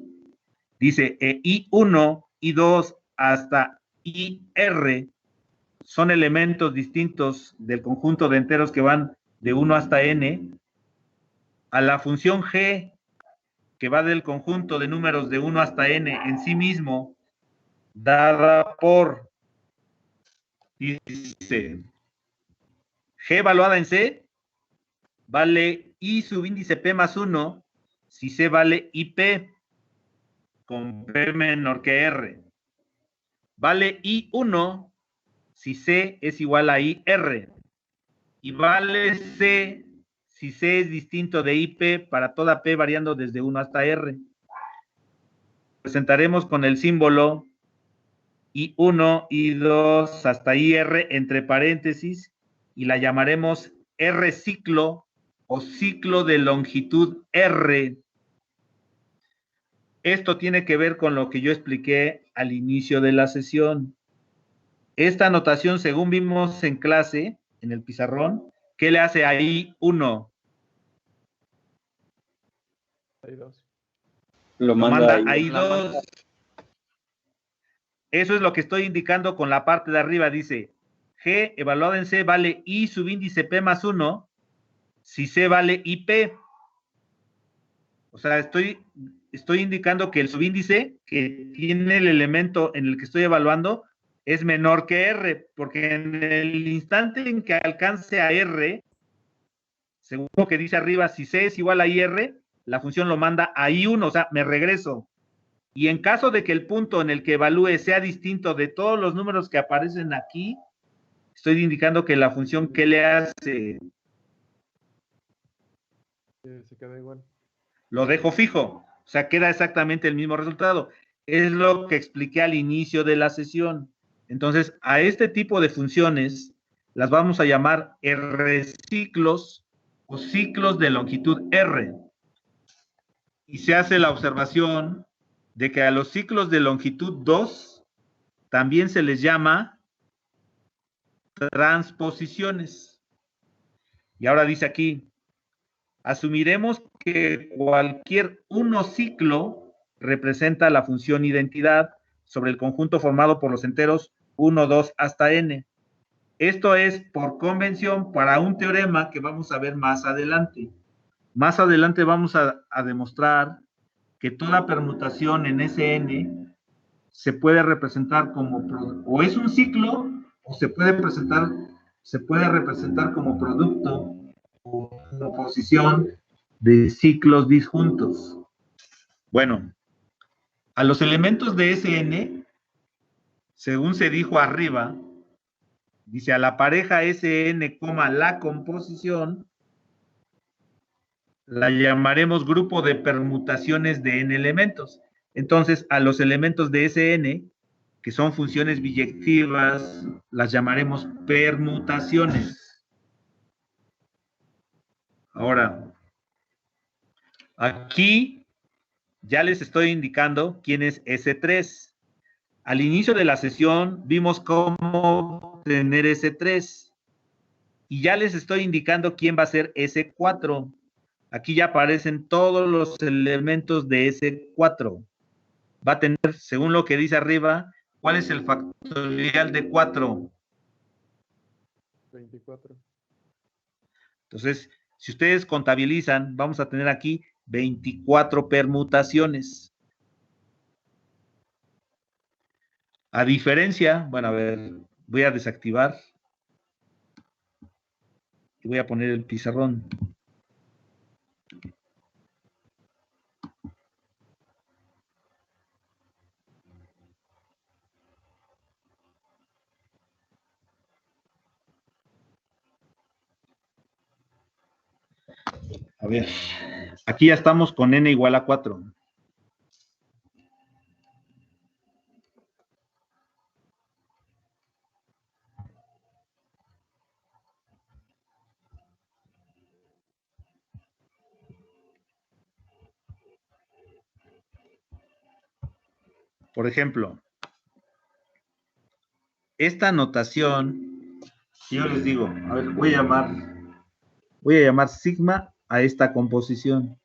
dice I1, I2 hasta IR son elementos distintos del conjunto de enteros que van de 1 hasta n, a la función g, que va del conjunto de números de 1 hasta n en sí mismo, dada por, dice, g evaluada en c, vale I subíndice p más 1, si c vale IP, con p menor que r. Vale I1, si c es igual a IR. Y vale c, si c es distinto de IP para toda p variando desde 1 hasta r. Presentaremos con el símbolo I1, I2 hasta IR entre paréntesis y la llamaremos R ciclo o ciclo de longitud R. Esto tiene que ver con lo que yo expliqué al inicio de la sesión. Esta notación, según vimos en clase, en el pizarrón, ¿qué le hace a I1? Lo manda a I2. Eso es lo que estoy indicando con la parte de arriba. Dice, G evaluado en C vale I subíndice P más 1, si C vale IP. O sea, estoy indicando que el subíndice que tiene el elemento en el que estoy evaluando es menor que R, porque en el instante en que alcance a R, según lo que dice arriba, si C es igual a IR, la función lo manda a I1, o sea, me regreso. Y en caso de que el punto en el que evalúe sea distinto de todos los números que aparecen aquí, estoy indicando que la función que le hace se queda igual. Lo dejo fijo, o sea, queda exactamente el mismo resultado. Es lo que expliqué al inicio de la sesión. Entonces, a este tipo de funciones las vamos a llamar R ciclos o ciclos de longitud R. Y se hace la observación de que a los ciclos de longitud 2 también se les llama transposiciones. Y ahora dice aquí, asumiremos que cualquier ciclo representa la función identidad sobre el conjunto formado por los enteros 1, 2 hasta n. Esto es por convención para un teorema que vamos a ver más adelante. Más adelante vamos a demostrar que toda permutación en Sn se puede representar como, o es un ciclo, o se puede representar como producto o composición de ciclos disjuntos. Bueno, a los elementos de Sn, según se dijo arriba, dice a la pareja Sn, la composición, la llamaremos grupo de permutaciones de n elementos. Entonces, a los elementos de Sn, que son funciones biyectivas, las llamaremos permutaciones. Ahora, aquí ya les estoy indicando quién es S3. Al inicio de la sesión vimos cómo tener S3. Y ya les estoy indicando quién va a ser S4. Aquí ya aparecen todos los elementos de S4. Va a tener, según lo que dice arriba, ¿cuál es el factorial de 4? 24. Entonces, si ustedes contabilizan, vamos a tener aquí 24 permutaciones. A diferencia, bueno, a ver, voy a desactivar y voy a poner el pizarrón. A ver, aquí ya estamos con n igual a 4. Por ejemplo, esta notación, yo les digo, a ver, voy a llamar sigma a esta composición.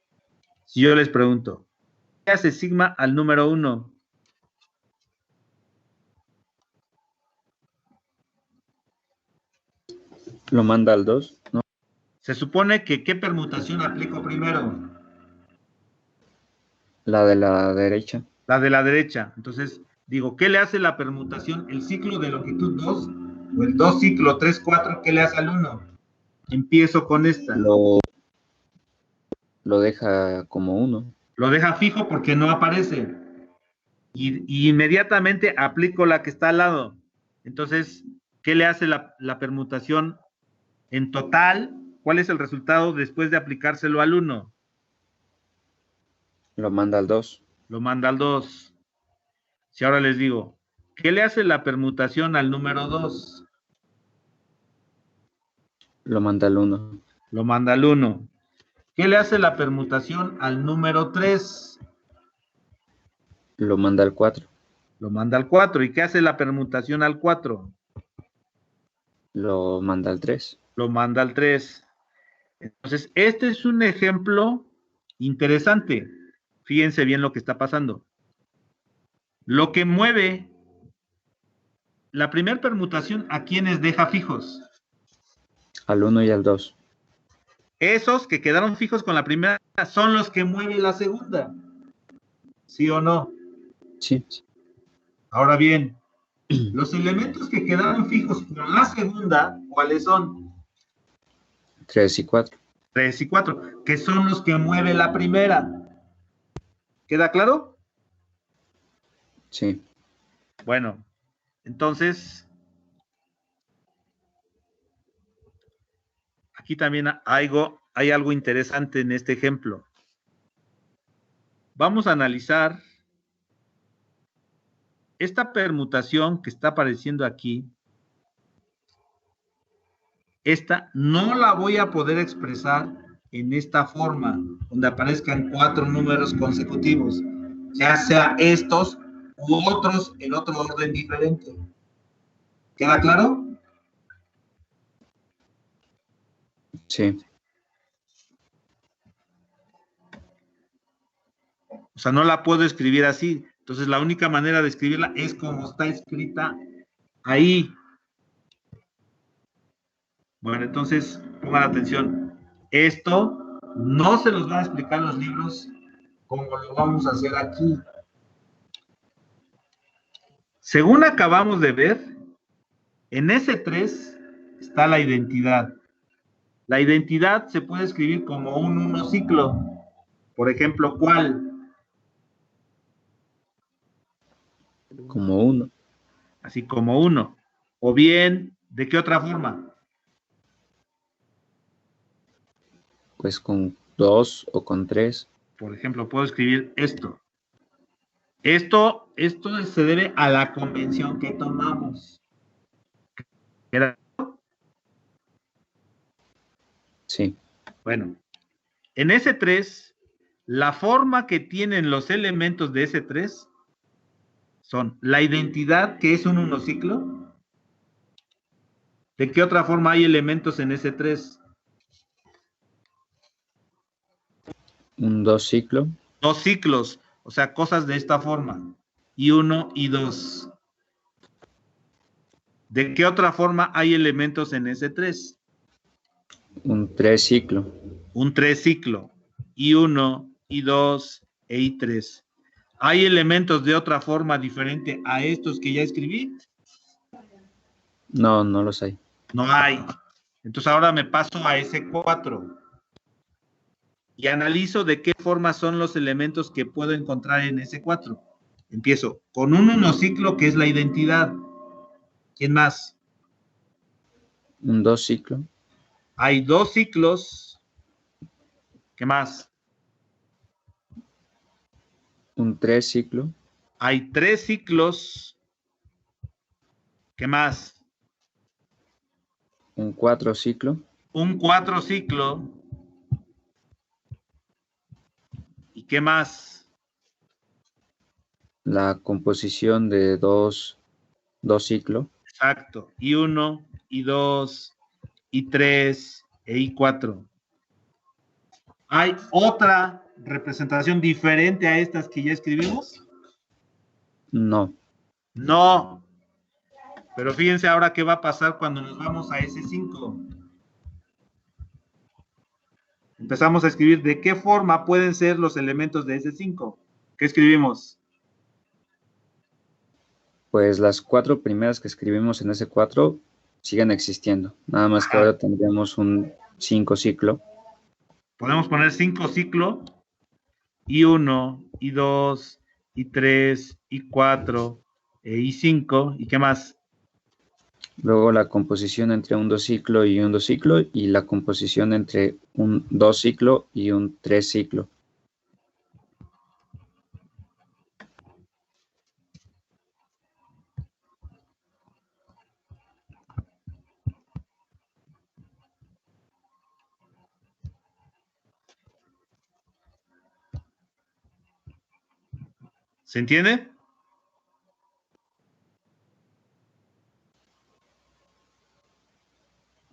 Si yo les pregunto, ¿qué hace sigma al número 1? Lo manda al 2, ¿no? Se supone que ¿qué permutación aplico primero? La de la derecha. La de la derecha. Entonces, digo, ¿qué le hace la permutación? El ciclo de longitud 2 o el 2 ciclo 3, 4, ¿qué le hace al 1? Empiezo con esta. Lo deja como 1. Lo deja fijo porque no aparece. Y inmediatamente aplico la que está al lado. Entonces, ¿qué le hace la permutación en total? ¿Cuál es el resultado después de aplicárselo al 1? Lo manda al 2. Lo manda al 2. Si ahora les digo, ¿qué le hace la permutación al número 2? Lo manda al 1. Lo manda al 1. ¿Qué le hace la permutación al número 3? Lo manda al 4. Lo manda al 4. ¿Y qué hace la permutación al 4? Lo manda al 3. Lo manda al 3. Entonces, este es un ejemplo interesante. Fíjense bien lo que está pasando. Lo que mueve la primera permutación, ¿a quiénes deja fijos? Al 1 y al 2. Esos que quedaron fijos con la primera son los que mueve la segunda. ¿Sí o no? Sí. Ahora bien, los elementos que quedaron fijos con la segunda, ¿cuáles son? 3 y 4. 3 y 4, que son los que mueve la primera. ¿Queda claro? Sí. Bueno, entonces, aquí también hay algo interesante en este ejemplo. Vamos a analizar esta permutación que está apareciendo aquí. Esta no la voy a poder expresar en esta forma, donde aparezcan 4 números consecutivos, ya sea estos u otros en otro orden diferente. ¿Queda claro? Sí. O sea, no la puedo escribir así. Entonces, la única manera de escribirla es como está escrita ahí. Bueno, entonces, pongan atención. Esto no se los van a explicar los libros como lo vamos a hacer aquí. Según acabamos de ver, en S3 está la identidad. La identidad se puede escribir como un unociclo. Por ejemplo, ¿cuál? Como 1. Así como 1. O bien, ¿de qué otra forma? Pues con 2 o con 3. Por ejemplo, puedo escribir esto. Esto se debe a la convención que tomamos. ¿Era? Sí. Bueno, en S3, la forma que tienen los elementos de S3 son la identidad, que es un unociclo. ¿De qué otra forma hay elementos en S3? Un 2 ciclo. 2 ciclos, o sea, cosas de esta forma. Y 1 y 2. ¿De qué otra forma hay elementos en S3? Un 3 ciclo. Un 3 ciclo. Y 1 y 2 y 3. ¿Hay elementos de otra forma diferente a estos que ya escribí? No, no los hay. No hay. Entonces ahora me paso a S4 y analizo de qué forma son los elementos que puedo encontrar en S4. Empiezo con un unociclo que es la identidad. ¿Quién más? Un 2 ciclo. Hay 2 ciclos. ¿Qué más? Un 3 ciclo. Hay 3 ciclos. ¿Qué más? Un 4 ciclo. Un 4 ciclo. ¿Y qué más? La composición de 2 ciclo. Exacto. Y 1, y 2, y 3, y 4. ¿Hay otra representación diferente a estas que ya escribimos? No. No. Pero fíjense ahora qué va a pasar cuando nos vamos a S5. Empezamos a escribir de qué forma pueden ser los elementos de S5. ¿Qué escribimos? Pues las 4 primeras que escribimos en S4 siguen existiendo. Nada más que ahora tendríamos un 5 ciclo. Podemos poner 5 ciclo, y 1, y 2, y 3, y 4, y 5, ¿y qué más? Luego la composición entre un 2 ciclo y un 2 ciclo, y la composición entre un 2 ciclo y un 3 ciclo. ¿Se entiende?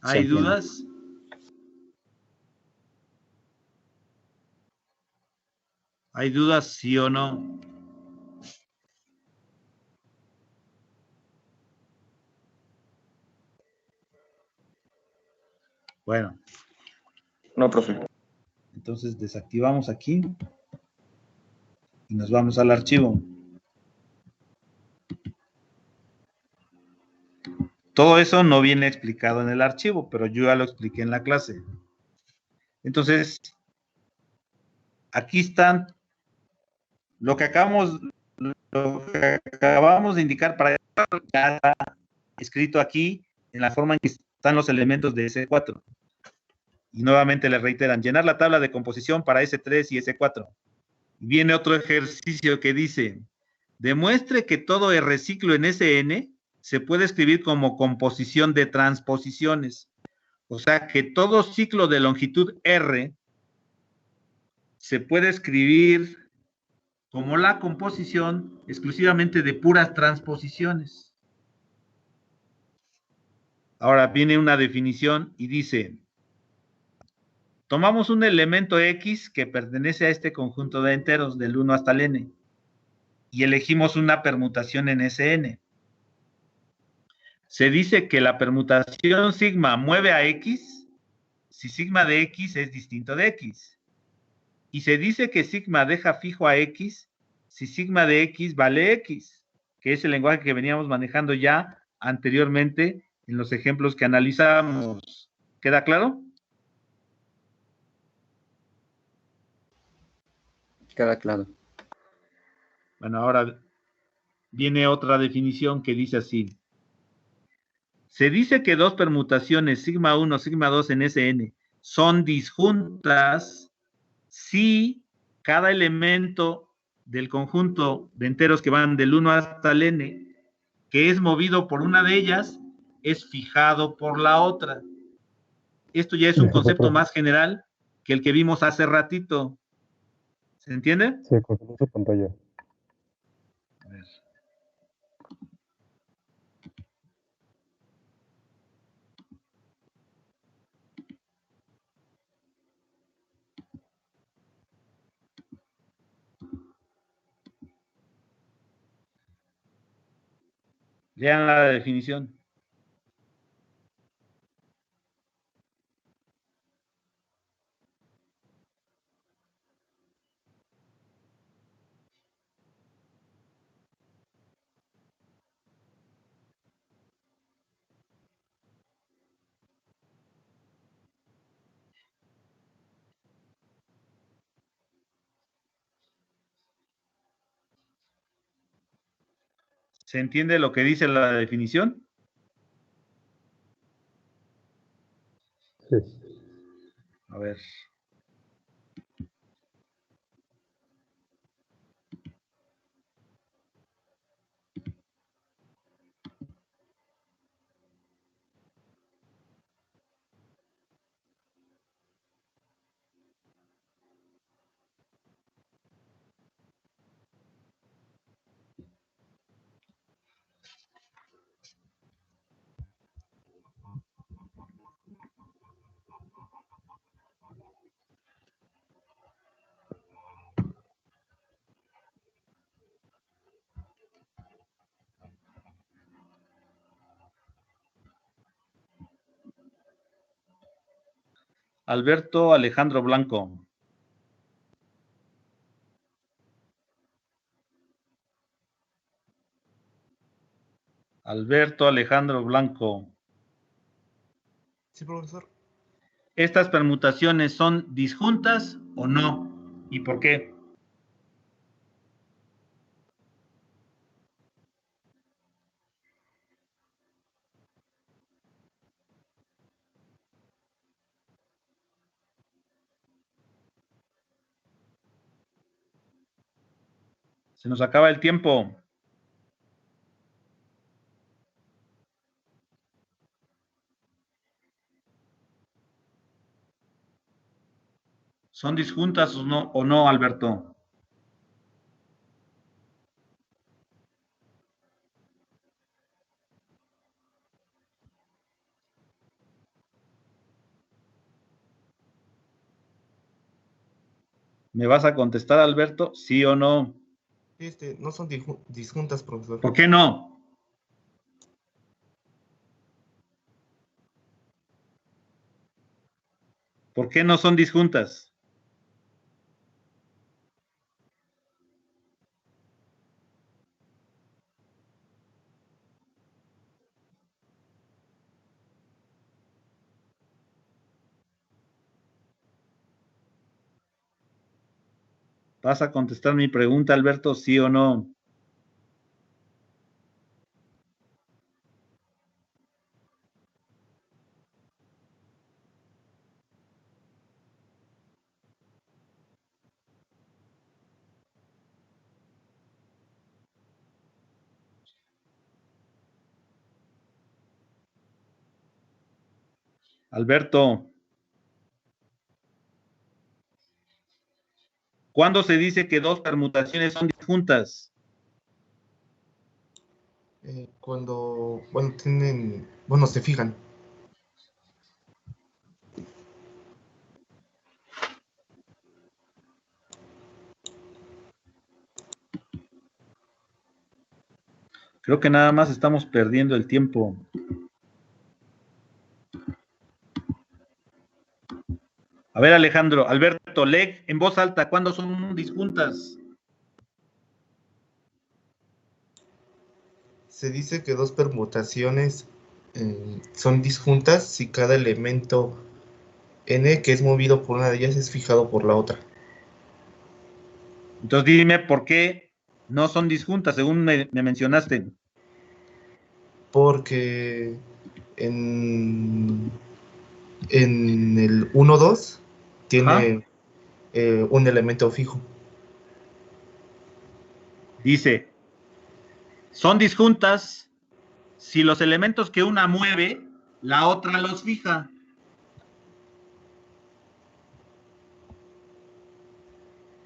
¿Hay dudas? ¿Hay dudas, sí o no? Bueno. No, profe. Entonces desactivamos aquí y nos vamos al archivo. Todo eso no viene explicado en el archivo, pero yo ya lo expliqué en la clase. Entonces, aquí están lo que acabamos de indicar para ya está escrito aquí en la forma en que están los elementos de S4. Y nuevamente les reiteran, llenar la tabla de composición para S3 y S4. Viene otro ejercicio que dice, demuestre que todo R ciclo en Sn se puede escribir como composición de transposiciones. O sea que todo ciclo de longitud R se puede escribir como la composición exclusivamente de puras transposiciones. Ahora viene una definición y dice, tomamos un elemento X que pertenece a este conjunto de enteros del 1 hasta el n y elegimos una permutación en Sn. Se dice que la permutación sigma mueve a X si sigma de X es distinto de X. Y se dice que sigma deja fijo a X si sigma de X vale X. que es el lenguaje que veníamos manejando ya anteriormente en los ejemplos que analizábamos. ¿Queda claro? Queda claro. Bueno, ahora viene otra definición que dice así. Se dice que dos permutaciones sigma 1, sigma 2 en Sn son disjuntas si cada elemento del conjunto de enteros que van del 1 hasta el n, que es movido por una de ellas, es fijado por la otra. Esto ya es un concepto más general que el que vimos hace ratito. ¿Se entiende? Sí, con su pantalla. A ver. Lean la definición. ¿Se entiende lo que dice la definición? Sí. A ver. Alberto Alejandro Blanco. Alberto Alejandro Blanco. Sí, profesor. ¿Estas permutaciones son disjuntas o no? ¿Y por qué? Se nos acaba el tiempo. ¿Son disjuntas o no, Alberto? ¿Me vas a contestar, Alberto? ¿Sí o no? No son disjuntas, profesor. ¿Por qué no? ¿Por qué no son disjuntas? ¿Vas a contestar mi pregunta, Alberto? ¿Sí o no? Alberto, ¿cuándo se dice que dos permutaciones son disjuntas? Cuando, se fijan. Creo que nada más estamos perdiendo el tiempo. A ver, Alberto, lee en voz alta, ¿cuándo son disjuntas? Se dice que dos permutaciones son disjuntas si cada elemento n que es movido por una de ellas es fijado por la otra. Entonces dime por qué no son disjuntas, según me mencionaste. Porque en el 1-2 tiene un elemento fijo. Dice, son disjuntas si los elementos que una mueve, la otra los fija.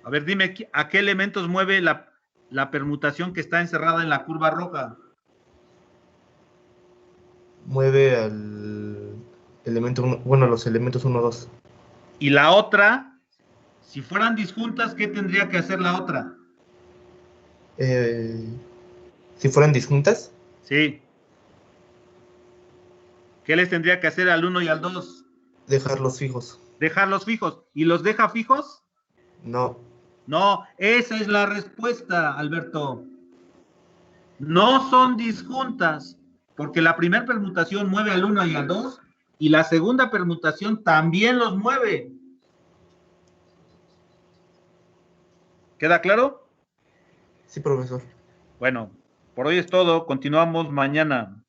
A ver, dime, ¿a qué elementos mueve la permutación que está encerrada en la curva roja? Mueve al elemento 1, bueno, los elementos 1-2. Y la otra, si fueran disjuntas, ¿qué tendría que hacer la otra? Si fueran disjuntas, Sí. ¿Qué les tendría que hacer al 1 y al 2? dejarlos fijos. Dejarlos fijos. ¿Y los deja fijos? No. No, esa es la respuesta, Alberto. No son disjuntas, porque la primera permutación mueve al 1 y al 2, y la segunda permutación también los mueve. ¿Queda claro? Sí, profesor. Bueno, por hoy es todo. Continuamos mañana.